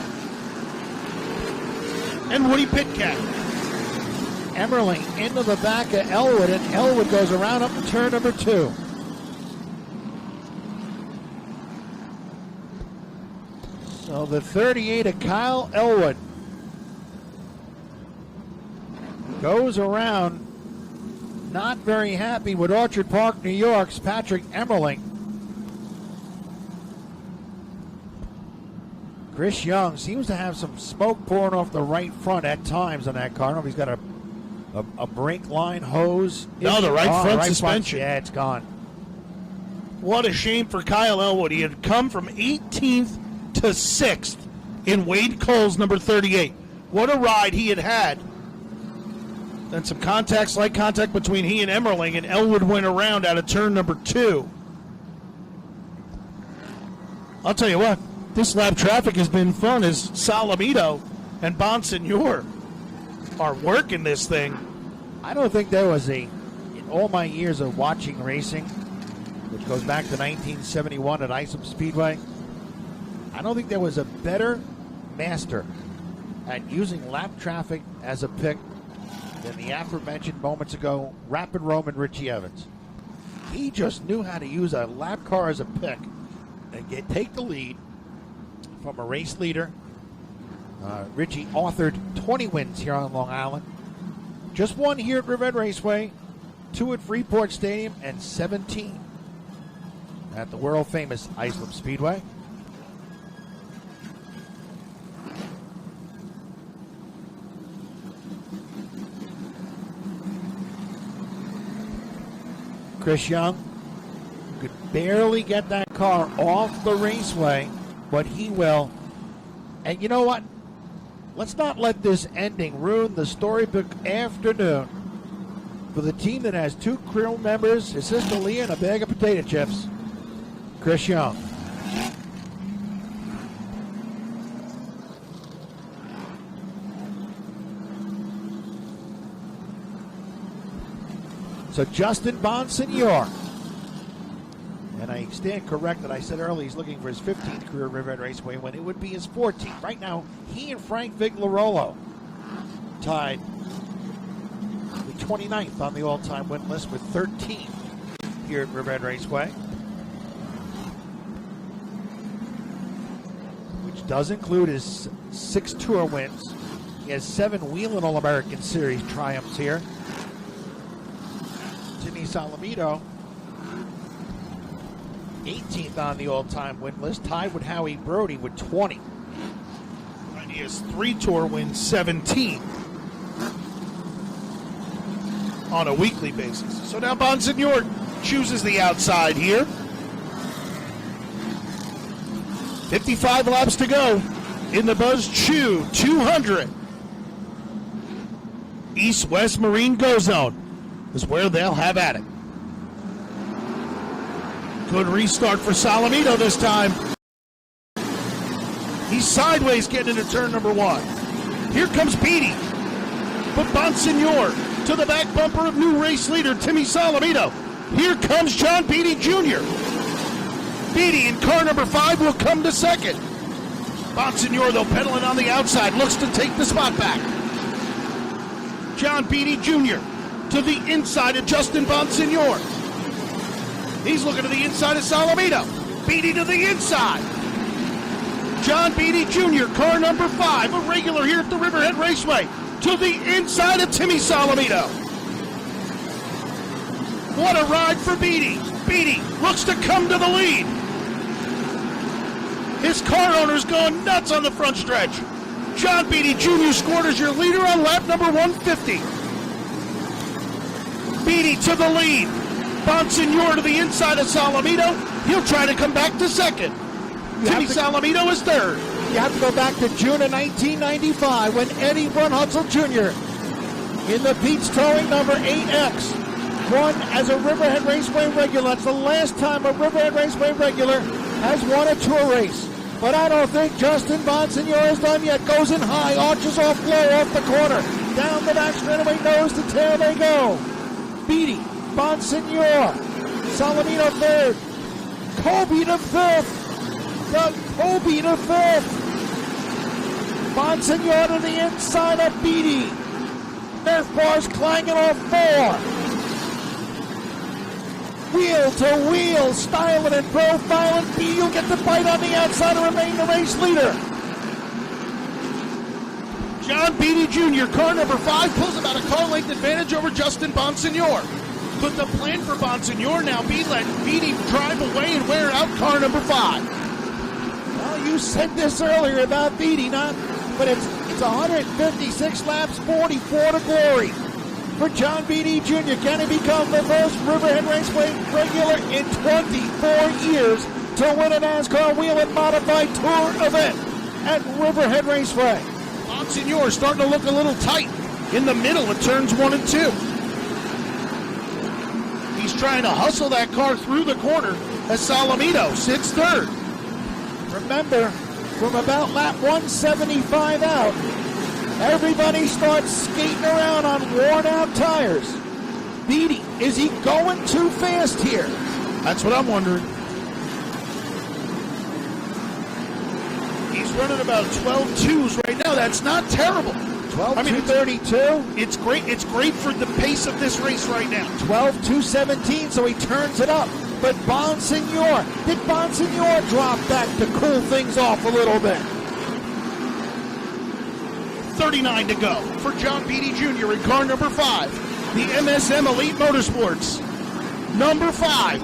and Woody Pitcat. Emmerling into the back of Elwood, and Elwood goes around up to turn number 2. So the 38 of Kyle Elwood goes around, not very happy with Orchard Park, New York's Patrick Emmerling. Chris Young seems to have some smoke pouring off the right front at times on that car. I don't know if he's got a brake line hose. No, the right front right suspension. Yeah, it's gone. What a shame for Kyle Elwood. He had come from 18th to 6th in Wade Cole's number 38. What a ride he had had. Then some slight contact between he and Emmerling, and Elwood went around out of turn number 2. I'll tell you what, this lap traffic has been fun as Salamito and Bonsignor are working this thing. I don't think there was in all my years of watching racing, which goes back to 1971 at Isom Speedway, I don't think there was a better master at using lap traffic as a pick than the aforementioned moments ago Rapid Roman Richie Evans. He just knew how to use a lap car as a pick and take the lead from a race leader. Richie authored 20 wins here on Long Island. Just 1 here at Riverhead Raceway, 2 at Freeport Stadium, and 17 at the world-famous Islip Speedway. Chris Young could barely get that car off the raceway, but he will. And you know what? Let's not let this ending ruin the storybook afternoon for the team that has 2 crew members, his sister Leah, and a bag of potato chips. Chris Young. So Justin Bonsignor, and I stand corrected, I said earlier he's looking for his 15th career Riverhead Raceway win. It would be his 14th. Right now, he and Frank Vigliarolo tied the 29th on the all-time win list with 13 here at Riverhead Raceway, which does include his 6 tour wins. He has 7 Whelen All-American Series triumphs here. Timmy Salamito, 18th on the all-time win list, tied with Howie Brody with 20. And he has 3 tour wins, 17 on a weekly basis. So now Bonsignor chooses the outside here. 55 laps to go in the Buzz Chew 200. East-West Marine Go Zone is where they'll have at it. Good restart for Salamito this time. He's sideways getting into turn number 1. Here comes Beatty. But Bonsignor to the back bumper of new race leader Timmy Salamito. Here comes John Beatty Jr. Beatty in car number 5 will come to second. Bonsignor, though, pedaling on the outside, looks to take the spot back. John Beatty Jr. to the inside of Justin Bonsignor. He's looking to the inside of Salamito. Beatty to the inside. John Beatty Jr., car number 5, a regular here at the Riverhead Raceway, to the inside of Timmy Salamito. What a ride for Beatty. Beatty looks to come to the lead. His car owner's going nuts on the front stretch. John Beatty Jr. scored as your leader on lap number 150. Beatty to the lead. Bonsignor to the inside of Salamito. He'll try to come back to second. Timmy Salamito is third. You have to go back to June of 1995 when Eddie Brunhutzel Jr. in the Pete's Towing number 8X won as a Riverhead Raceway regular. That's the last time a Riverhead Raceway regular has won a tour race. But I don't think Justin Bonsignor is done yet. Goes in high, arches off low, off the corner. Down the back straightaway, nose to tail they go. Beatty, Bonsignor, Salamino third, Kobe to fifth. Kobe to fifth. Bonsignor to the inside of Beatty. Nerf bars clanging off 4. Wheel to wheel, styling and profiling. Beatty will get the bite on the outside and remain the race leader. John Beatty Jr., car number 5, pulls about a car length advantage over Justin Bonsignor. But the plan for Bonsignor now be let Beatty drive away and wear out car number 5. Well, you said this earlier about Beatty, but it's 156 laps, 44 to glory for John Beatty Jr. Can he become the first Riverhead Raceway regular in 24 years to win a NASCAR Whelen Modified Tour event at Riverhead Raceway? Bonsignor starting to look a little tight in the middle of turns 1 and 2. He's trying to hustle that car through the corner as Salamito sits third. Remember, from about lap 175 out, everybody starts skating around on worn-out tires. Beatty, is he going too fast here? That's what I'm wondering. He's running about 12.2s right now. That's not terrible. 12.232. It's great. It's great for the pace of this race right now. 12.217, so he turns it up. But Bonsignor, did Bonsignor drop back to cool things off a little bit? 39 to go for John Beatty Jr. in car number 5. The MSM Elite Motorsports. Number 5.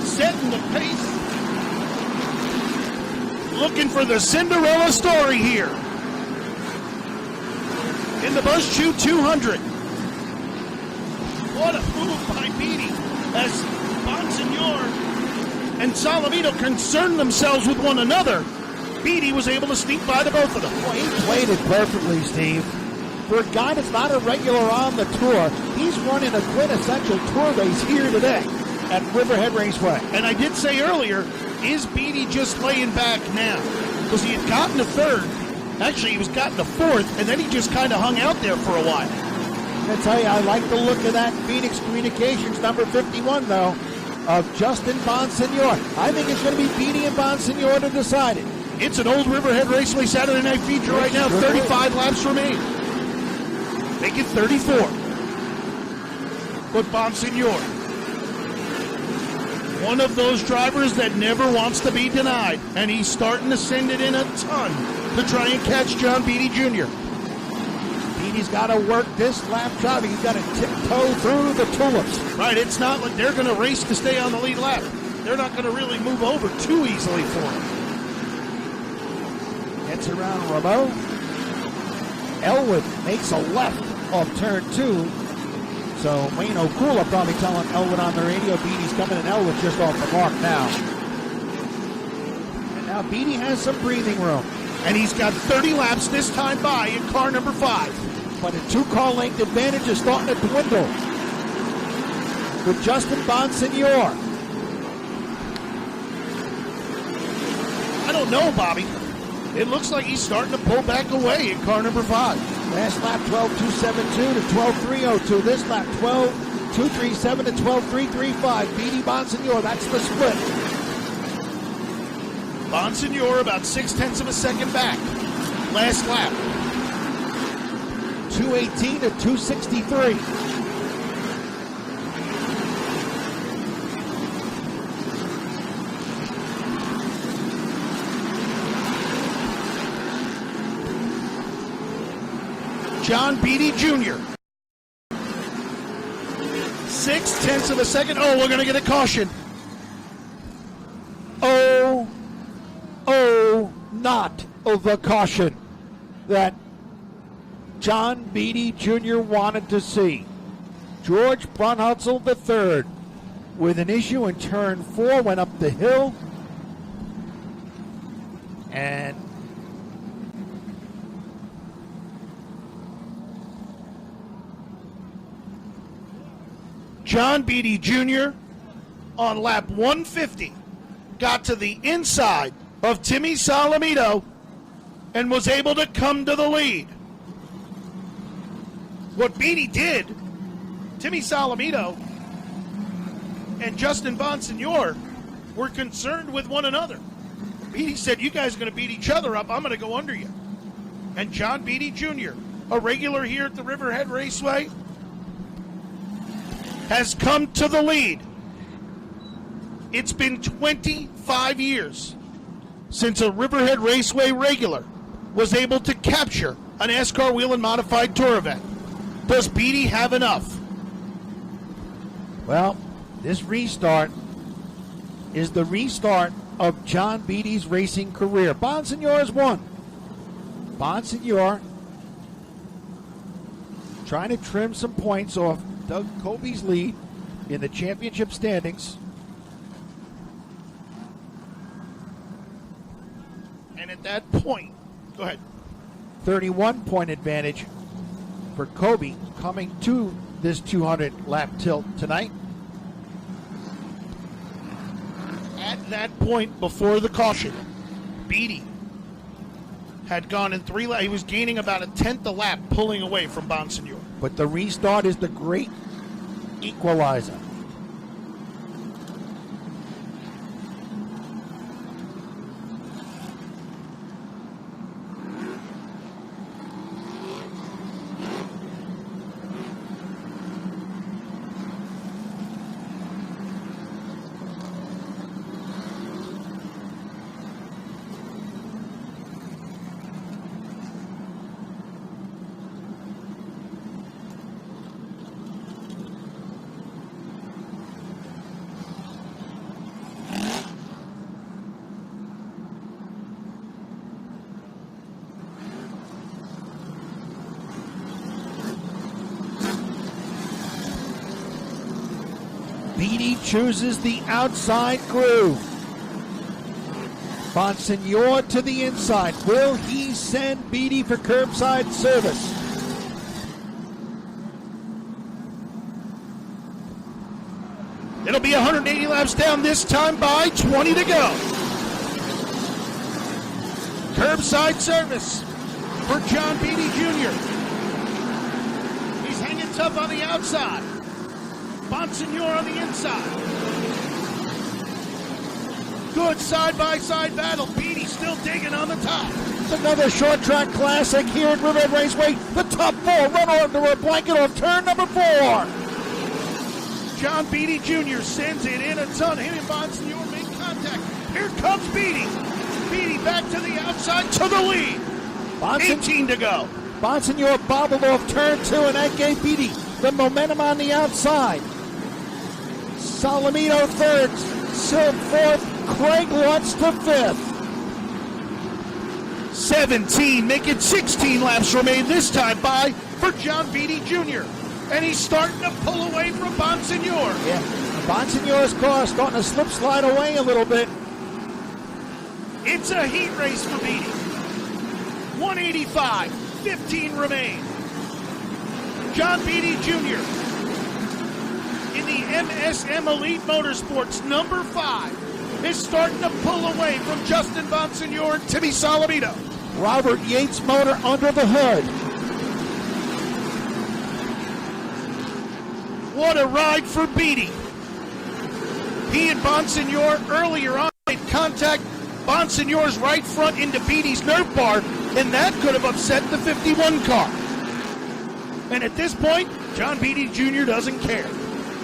Setting the pace. Looking for the Cinderella story here. In the Buzz Chew 200. What a move by Beatty as Bonsignor and Salamito concerned themselves with one another. Beatty was able to sneak by the both of them. Well, he played it perfectly, Steve. For a guy that's not a regular on the tour, he's running a quintessential tour race here today at Riverhead Raceway. And I did say earlier, is Beatty just laying back now? Because he had gotten to third. Actually, he was gotten to fourth, and then he just kind of hung out there for a while. I tell you, I like the look of that Phoenix Communications number 51, though, of Justin Bonsignor. I think it's going to be Beatty and Bonsignor to decide it. It's an old Riverhead Raceway Saturday night feature right now. 35 laps remain. Make it 34. But Bonsignor, one of those drivers that never wants to be denied, and he's starting to send it in a ton to try and catch John Beatty Jr. Beatty's got to work this lap driving. He's got to tiptoe through the tulips. Right, it's not like they're going to race to stay on the lead lap. They're not going to really move over too easily for him. Gets around Rameau. Elwood makes a left off turn 2. So Wayne O'Kula probably telling Elwood on the radio, Beatty's coming, and Elwood just off the mark now. And now Beatty has some breathing room. And he's got 30 laps this time by in car number 5. But a 2-car length advantage is starting to dwindle with Justin Bonsignor. I don't know, Bobby. It looks like he's starting to pull back away in car number 5. Last lap 12.272 to 12.302. This lap 12.237 to 12.335. Beatty Bonsignor, that's the split. Bonsignor about 0.6 of a second back. Last lap. 218 to 263. John Beatty Jr. 0.6 of a second. Oh, we're going to get a caution. Not the caution that John Beatty Jr. wanted to see. George Brunhutzel III with an issue in turn 4 went up the hill and John Beatty Jr. on lap 150 got to the inside of Timmy Salamito and was able to come to the lead. What Beatty did, Timmy Salamito and Justin Bonsignor were concerned with one another. Beatty said, you guys are going to beat each other up. I'm going to go under you. And John Beatty Jr., a regular here at the Riverhead Raceway, has come to the lead. It's been 25 years since a Riverhead Raceway regular was able to capture a NASCAR Whelen Modified Tour event. Does Beatty have enough? well, this restart is the restart of John Beatty's racing career. Bonsignor has won. Bonsignor trying to trim some points off Doug Kobe's lead in the championship standings. And at that point, go ahead. 31-point advantage for Kobe coming to this 200-lap tilt tonight. At that point, before the caution, Beatty had gone in 3 laps. He was gaining about 1/10 a lap, pulling away from Bonsignor. But the restart is the great equalizer. Beatty chooses the outside groove. Bonsignor to the inside. Will he send Beatty for curbside service? It'll be 180 laps down this time by 20 to go. Curbside service for John Beatty Jr. He's hanging tough on the outside. Bonsignor on the inside. Good side-by-side battle. Beatty still digging on the top. It's another short track classic here at Riverhead Raceway. The top 4 run under a blanket off turn number 4. John Beatty Jr. sends it in a ton. Him and Bonsignor make contact. Here comes Beatty. Beatty back to the outside to the lead. 18 to go. Bonsignor bobbled off turn 2, and that gave Beatty the momentum on the outside. Salamito third, Silk fourth, Craig Lutz to 5th. 17, making 16 laps remain this time by for John Beatty Jr. And he's starting to pull away from Bonsignor. Yeah, Bonsignor's car is starting to slip slide away a little bit. It's a heat race for Beatty. 185, 15 remain. John Beatty Jr. in the MSM Elite Motorsports, number 5, is starting to pull away from Justin Bonsignore and Timmy Salamito. Robert Yates motor under the hood. What a ride for Beatty. He and Bonsignore earlier on made contact. Bonsignore's right front into Beatty's nerve bar, and that could have upset the 51 car. And at this point, John Beatty Jr. doesn't care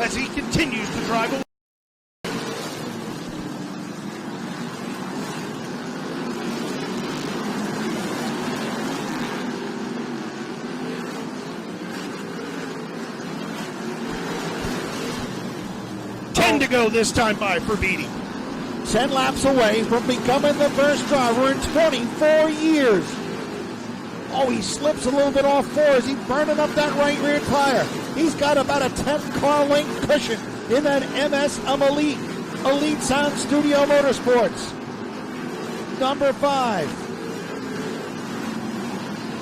as he continues to drive away. To go this time by for Beatty. 10 laps away from becoming the first driver in 24 years. Oh, he slips a little bit off 4. He's burning up that right rear tire. He's got about a 10-car length cushion in that MSM Elite Sound Studio Motorsports. Number 5,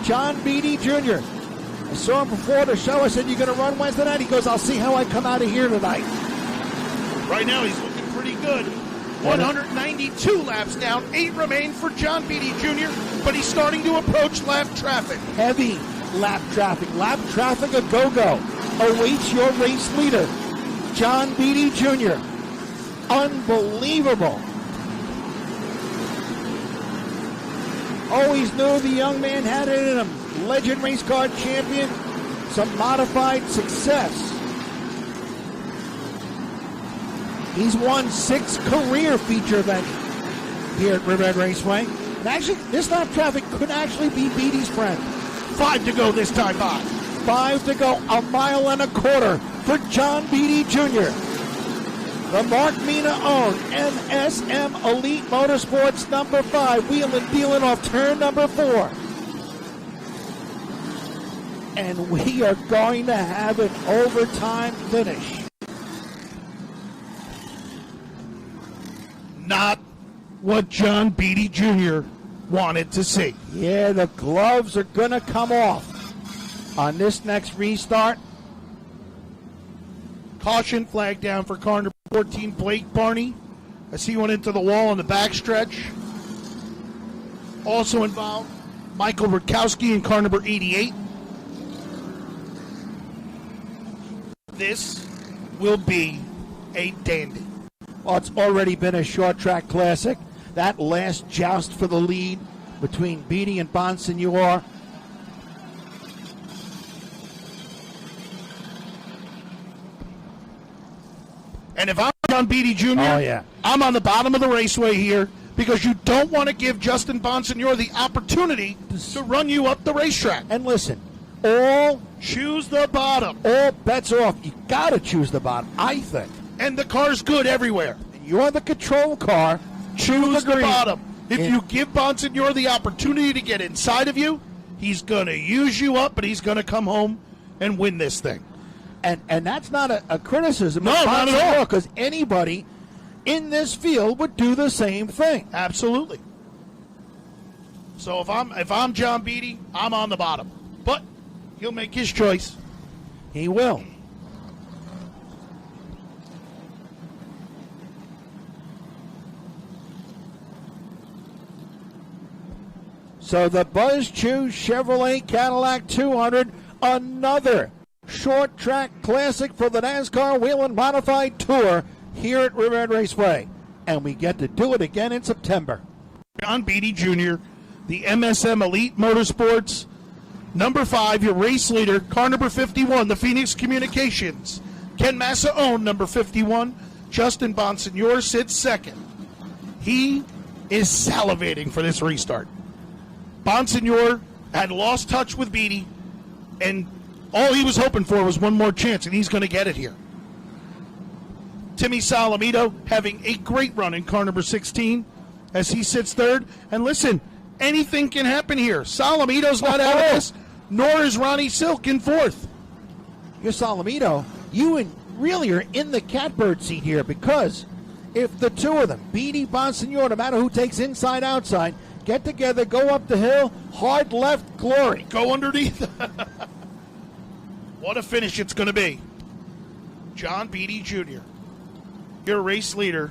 John Beatty Jr. I saw him before the show. I said, "You going to run Wednesday night?" He goes, "I'll see how I come out of here tonight." Right now, he's looking pretty good. 192 laps down, 8 remain for John Beatty Jr., but he's starting to approach lap traffic. Heavy lap traffic. Lap traffic a go-go awaits your race leader, John Beatty Jr. Unbelievable. Always knew the young man had it in him. Legend race car champion, some modified success. He's won 6 career feature events here at Riverhead Raceway. And actually, this lap traffic could actually be Beatty's friend. 5 to go this time by. 5 to go, a mile and a quarter for John Beatty Jr. The Mark Mina-owned MSM Elite Motorsports number 5, wheeling, dealing off turn number 4. And we are going to have an overtime finish. Not what John Beatty Jr. wanted to see. Yeah, the gloves are going to come off on this next restart. Caution flag down for car number 14, Blake Barney, as he went into the wall in the backstretch. Also involved, Michael Rukowski in car number 88. This will be a dandy. Well, it's already been a short track classic. That last joust for the lead between Beatty and Bonsignore. And if I'm on Beatty Jr., oh, yeah. I'm on the bottom of the raceway here because you don't want to give Justin Bonsignore the opportunity to run you up the racetrack. And listen, choose the bottom. All bets are off. You got to choose the bottom, I think. And the car's good everywhere. You're the control car. Choose the bottom. If you give Bonsignore the opportunity to get inside of you, he's going to use you up, but he's going to come home and win this thing. And that's not a criticism. No, not at all. Because anybody in this field would do the same thing. Absolutely. So if I'm John Beatty, I'm on the bottom. But he'll make his choice. He will. So the Buzz Chew Chevrolet Cadillac 200, another short track classic for the NASCAR Whelen Modified Tour here at Riverhead Raceway. And we get to do it again in September. John Beatty Jr., the MSM Elite Motorsports, number 5, your race leader, car number 51, the Phoenix Communications. Ken Massa owned number 51. Justin Bonsignore sits second. He is salivating for this restart. Bonsignore had lost touch with Beatty, and all he was hoping for was one more chance, and he's going to get it here. Timmy Salamito having a great run in car number 16 as he sits third. And listen, anything can happen here. Salamito's not out of this, nor is Ronnie Silk in fourth. You're Salamito. You really are in the catbird seat here, because if the two of them, Beatty, Bonsignore, no matter who takes inside, outside, get together, go up the hill, hard left, glory. Go underneath. What a finish it's going to be. John Beatty Jr., your race leader.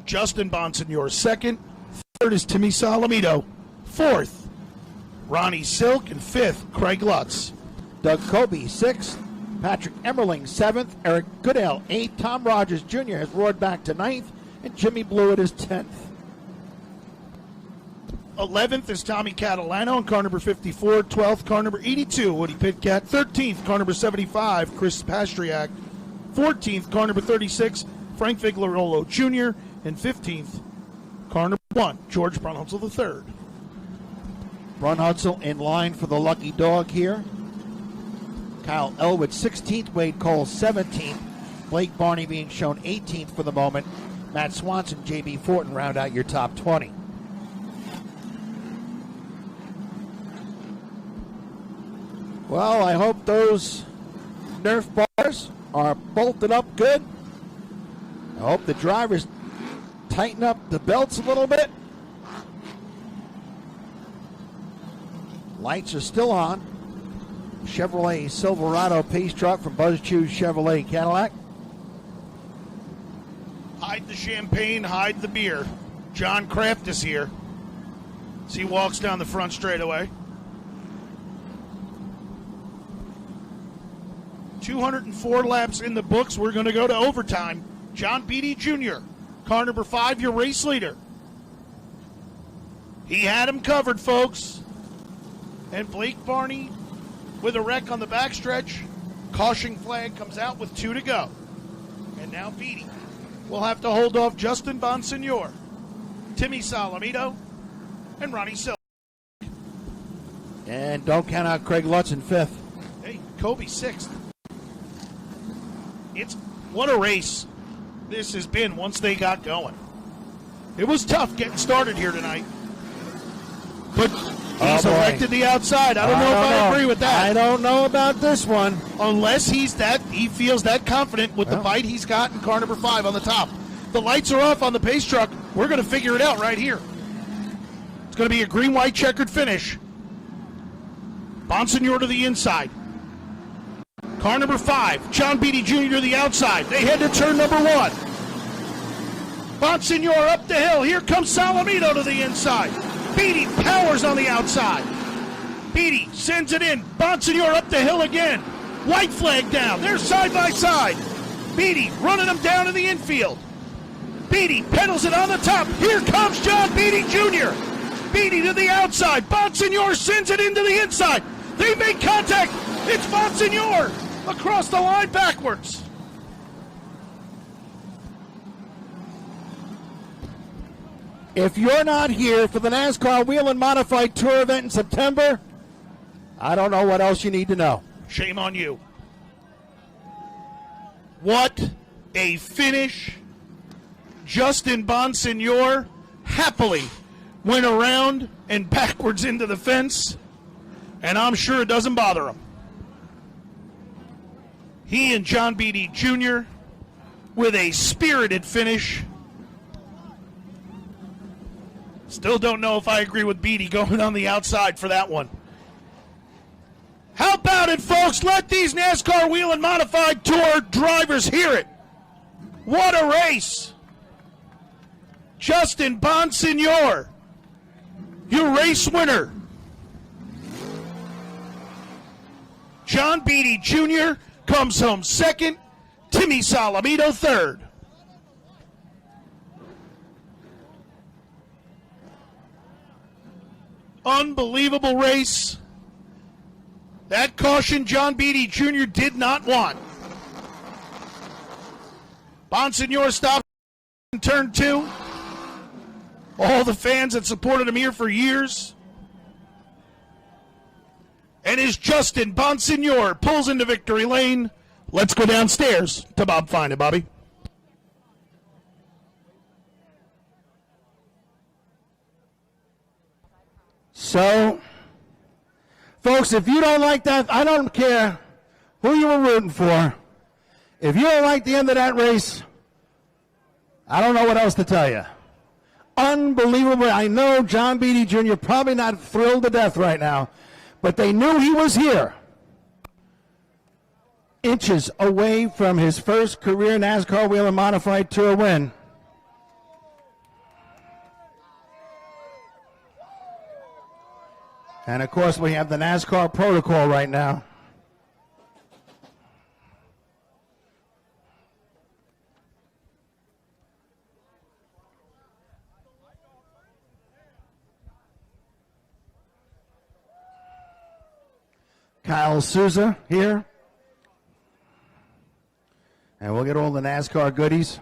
Justin Bonsignor second. Third is Timmy Salamito. Fourth, Ronnie Silk. And fifth, Craig Lutz. Doug Kobe, 6th. Patrick Emmerling, 7th. Eric Goodell, 8th. Tom Rogers Jr. has roared back to 9th. And Jimmy Blewett is 10th. 11th is Tommy Catalano in car number 54. 12th, car number 82, Woody Pitcat. 13th, car number 75, Chris Pastriak. 14th, car number 36, Frank Vigliarolo Jr. And 15th, car number 1, George Brunhutzel III. Brunhutzel in line for the lucky dog here. Kyle Elwood 16th, Wade Cole 17th, Blake Barney being shown 18th for the moment. Matt Swanson, J.B. Fortin round out your top 20. Well, I hope those Nerf bars are bolted up good. I hope the drivers tighten up the belts a little bit. Lights are still on. Chevrolet Silverado pace truck from Buzz Chew's Chevrolet Cadillac. Hide the champagne, hide the beer. John Kraft is here. As he walks down the front straightaway. 204 laps in the books. We're going to go to overtime. John Beatty Jr., car number 5, your race leader. He had him covered, folks. And Blake Barney with a wreck on the backstretch. Caution flag comes out with 2 to go. And now Beatty will have to hold off Justin Bonsignor, Timmy Salamito, and Ronnie Silk. And don't count out Craig Lutz in 5th. Hey, Kobe 6th. What a race this has been once they got going. It was tough getting started here tonight. But he's elected the outside. I don't know if I agree with that. I don't know about this one. Unless he feels that confident with the bite he's got in car number 5 on the top. The lights are off on the pace truck. We're going to figure it out right here. It's going to be a green-white checkered finish. Bonsignor to the inside. Car number 5, John Beatty Jr. to the outside. They head to turn number 1. Bonsignor up the hill. Here comes Salamito to the inside. Beatty powers on the outside. Beatty sends it in. Bonsignor up the hill again. White flag down. They're side by side. Beatty running them down in the infield. Beatty pedals it on the top. Here comes John Beatty Jr. Beatty to the outside. Bonsignor sends it into the inside. They make contact. It's Bonsignor across the line backwards. If you're not here for the NASCAR Whelen Modified Tour event in September, I don't know what else you need to know. Shame on you. What a finish. Justin Bonsignor happily went around and backwards into the fence, and I'm sure it doesn't bother him. He and John Beatty Jr. with a spirited finish. Still don't know if I agree with Beatty going on the outside for that one. How about it, folks? Let these NASCAR Whelen Modified Tour drivers hear it. What a race. Justin Bonsignor, your race winner. John Beatty Jr. comes home 2nd. Timmy Salamito 3rd. Unbelievable race. That caution John Beatty Jr. did not want. Bonsignor stopped in turn 2. All the fans that supported him here for years. And as Justin Bonsignor pulls into victory lane, let's go downstairs to Bob Fine. Bobby. So, folks, if you don't like that, I don't care who you were rooting for. If you don't like the end of that race, I don't know what else to tell you. Unbelievable. I know John Beatty Jr. probably not thrilled to death right now, but they knew he was here. Inches away from his first career NASCAR Whelen Modified Tour win. And of course, we have the NASCAR protocol right now. Kyle Souza here. And we'll get all the NASCAR goodies.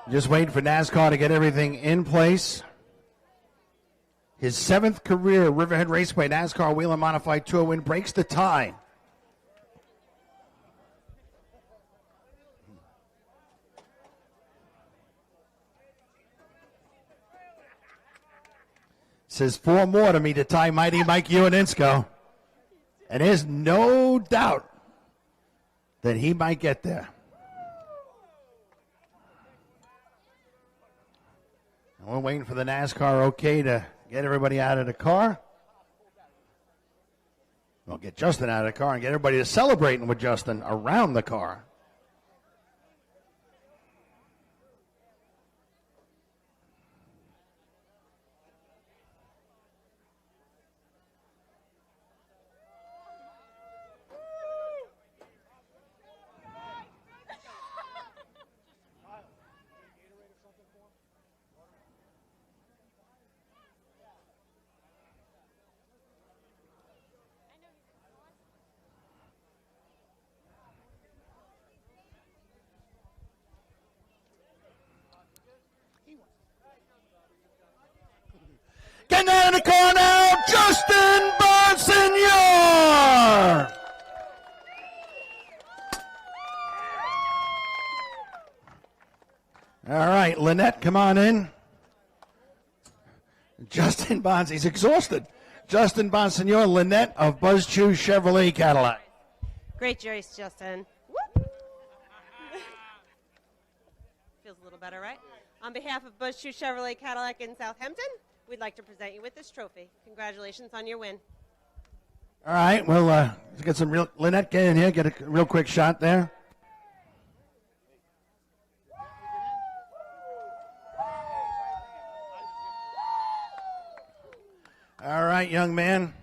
Just waiting for NASCAR to get everything in place. His 7th career Riverhead Raceway NASCAR Whelen Modified Tour win breaks the tie. Says 4 more to me to tie Mighty Mike Ioanninsko. And there's no doubt that he might get there. We're waiting for the NASCAR okay to get everybody out of the car. We'll get Justin out of the car and get everybody to celebrating with Justin around the car. Getting out of the car now, Justin Bonsignor! All right, Lynette, come on in. Justin Bonds, he's exhausted. Justin Bonsignor, Lynette of Buzz Chew Chevrolet Cadillac. Great choice, Justin. Whoop. Feels a little better, right? On behalf of Buzz Chew Chevrolet Cadillac in Southampton, we'd like to present you with this trophy. Congratulations on your win. All right, well, let's get some real. Lynette, get in here, get a real quick shot there. All right, young man.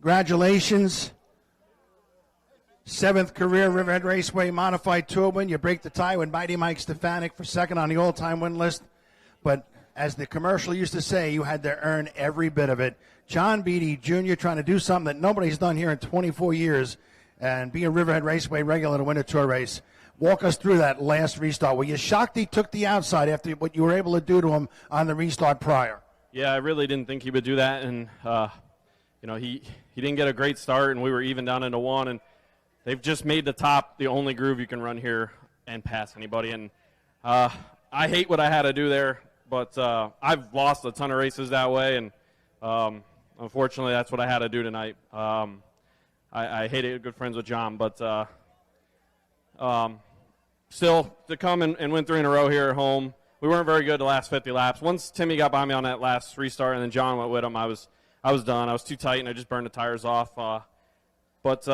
Congratulations. 7th career Riverhead Raceway Modified Tour win. You break the tie with Mighty Mike Stefanik for second on the all-time win list. But as the commercial used to say, you had to earn every bit of it. John Beatty Jr. trying to do something that nobody's done here in 24 years and be a Riverhead Raceway regular to win a tour race. Walk us through that last restart. Were you shocked he took the outside after what you were able to do to him on the restart prior? Yeah, I really didn't think he would do that, and he didn't get a great start, and we were even down into one, and they've just made the top the only groove you can run here and pass anybody, and I hate what I had to do there, but I've lost a ton of races that way, and unfortunately that's what I had to do tonight. I hate it, good friends with John, but still, to come and win 3 in a row here at home, we weren't very good the last 50 laps. Once Timmy got by me on that last restart and then John went with him, I was done. I was too tight, and I just burned the tires off. But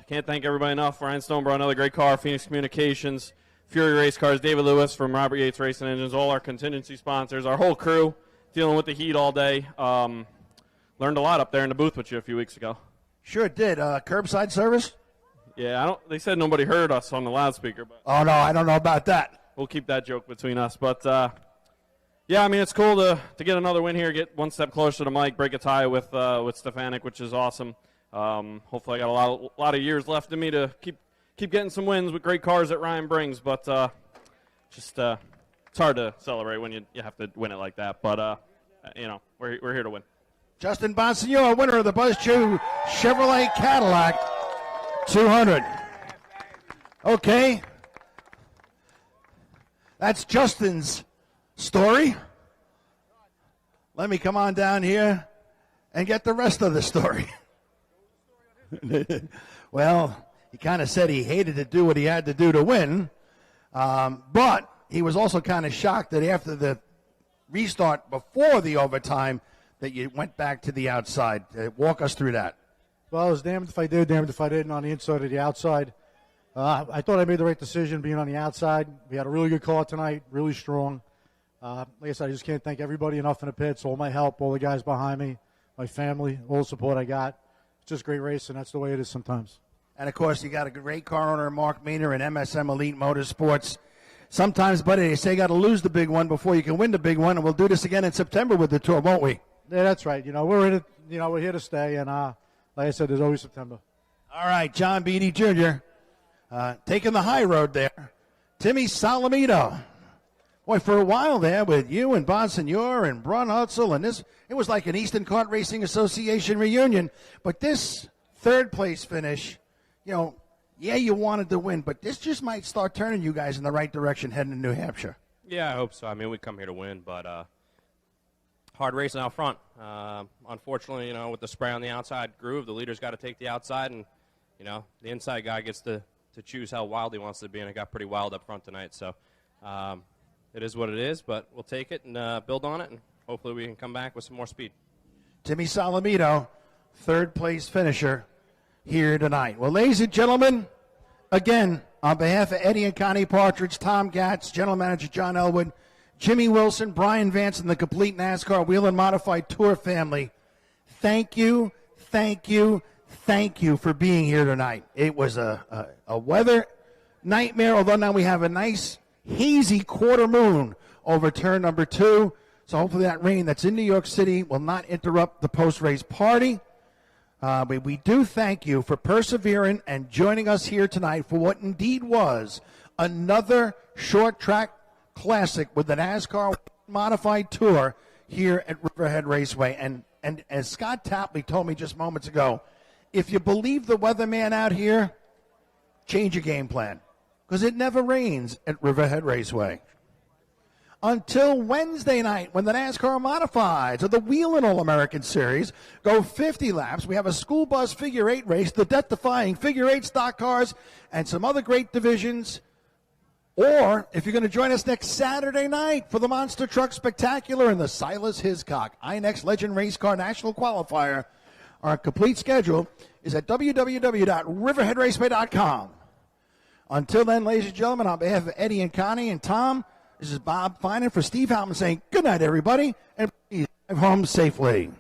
can't thank everybody enough. Ryan Stone brought another great car, Phoenix Communications, Fury Race Cars, David Lewis from Robert Yates Racing Engines, all our contingency sponsors, our whole crew dealing with the heat all day. Learned a lot up there in the booth with you a few weeks ago. Sure did. Curbside service? Yeah, they said nobody heard us on the loudspeaker. But Oh, no, I don't know about that. we'll keep that joke between us. But, yeah, I mean, it's cool to get another win here, get one step closer to Mike, break a tie with Stefanik, which is awesome. Hopefully I got a lot of years left in me to keep getting some wins with great cars that Ryan brings. But it's hard to celebrate when you have to win it like that. But, we're here to win. Justin Bonsignor, winner of the Buzz Chew Chevrolet Cadillac 200. Okay. That's Justin's story. Let me come on down here and get the rest of the story. Well, he kind of said he hated to do what he had to do to win, but he was also kind of shocked that after the restart before the overtime that you went back to the outside. Walk us through that. Well, I was damned if I did, damned if I didn't on the inside or the outside. I thought I made the right decision being on the outside. We had a really good car tonight, really strong. Like I said, I just can't thank everybody enough in the pits, all my help, all the guys behind me, my family, all the support I got. It's just great racing. That's the way it is sometimes. And, of course, you got a great car owner, Mark Meaner, and MSM Elite Motorsports. Sometimes, buddy, they say you got to lose the big one before you can win the big one, and we'll do this again in September with the tour, won't we? Yeah, that's right. We're in it. We're here to stay, and like I said, there's always September. All right, John Beatty Jr. Taking the high road there. Timmy Salamito. Boy, for a while there with you and Bonsignor and Braun Hutzel, and it was like an Eastern Kart Racing Association reunion. But this third-place finish, yeah, you wanted to win, but this just might start turning you guys in the right direction heading to New Hampshire. Yeah, I hope so. I mean, we come here to win, but hard racing out front. Unfortunately, with the spray on the outside groove, the leader's got to take the outside, and, the inside guy gets to choose how wild he wants to be, and it got pretty wild up front tonight. So it is what it is, but we'll take it and build on it, and hopefully we can come back with some more speed. Timmy Salamito, third-place finisher here tonight. Well, ladies and gentlemen, again, on behalf of Eddie and Connie Partridge, Tom Gatz, General Manager John Elwood, Jimmy Wilson, Brian Vance, and the complete NASCAR Whelen Modified Tour family, thank you for being here tonight. It was a weather nightmare, although now we have a nice hazy quarter moon over turn number 2. So hopefully that rain that's in New York City will not interrupt the post-race party. But we do thank you for persevering and joining us here tonight for what indeed was another short track classic with the NASCAR Modified Tour here at Riverhead Raceway. And as Scott Tapley told me just moments ago, if you believe the weatherman out here, change your game plan, because it never rains at Riverhead Raceway. Until Wednesday night, when the NASCAR Modifieds of the Whelen All-American Series go 50 laps, we have a school bus figure 8 race, the death-defying figure 8 stock cars, and some other great divisions. Or, if you're going to join us next Saturday night for the Monster Truck Spectacular and the Silas Hiscock INEX Legend Race Car National Qualifier, our complete schedule is at www.riverheadraceway.com. Until then, ladies and gentlemen, on behalf of Eddie and Connie and Tom, this is Bob Finan for Steve Howman saying good night, everybody, and please drive home safely.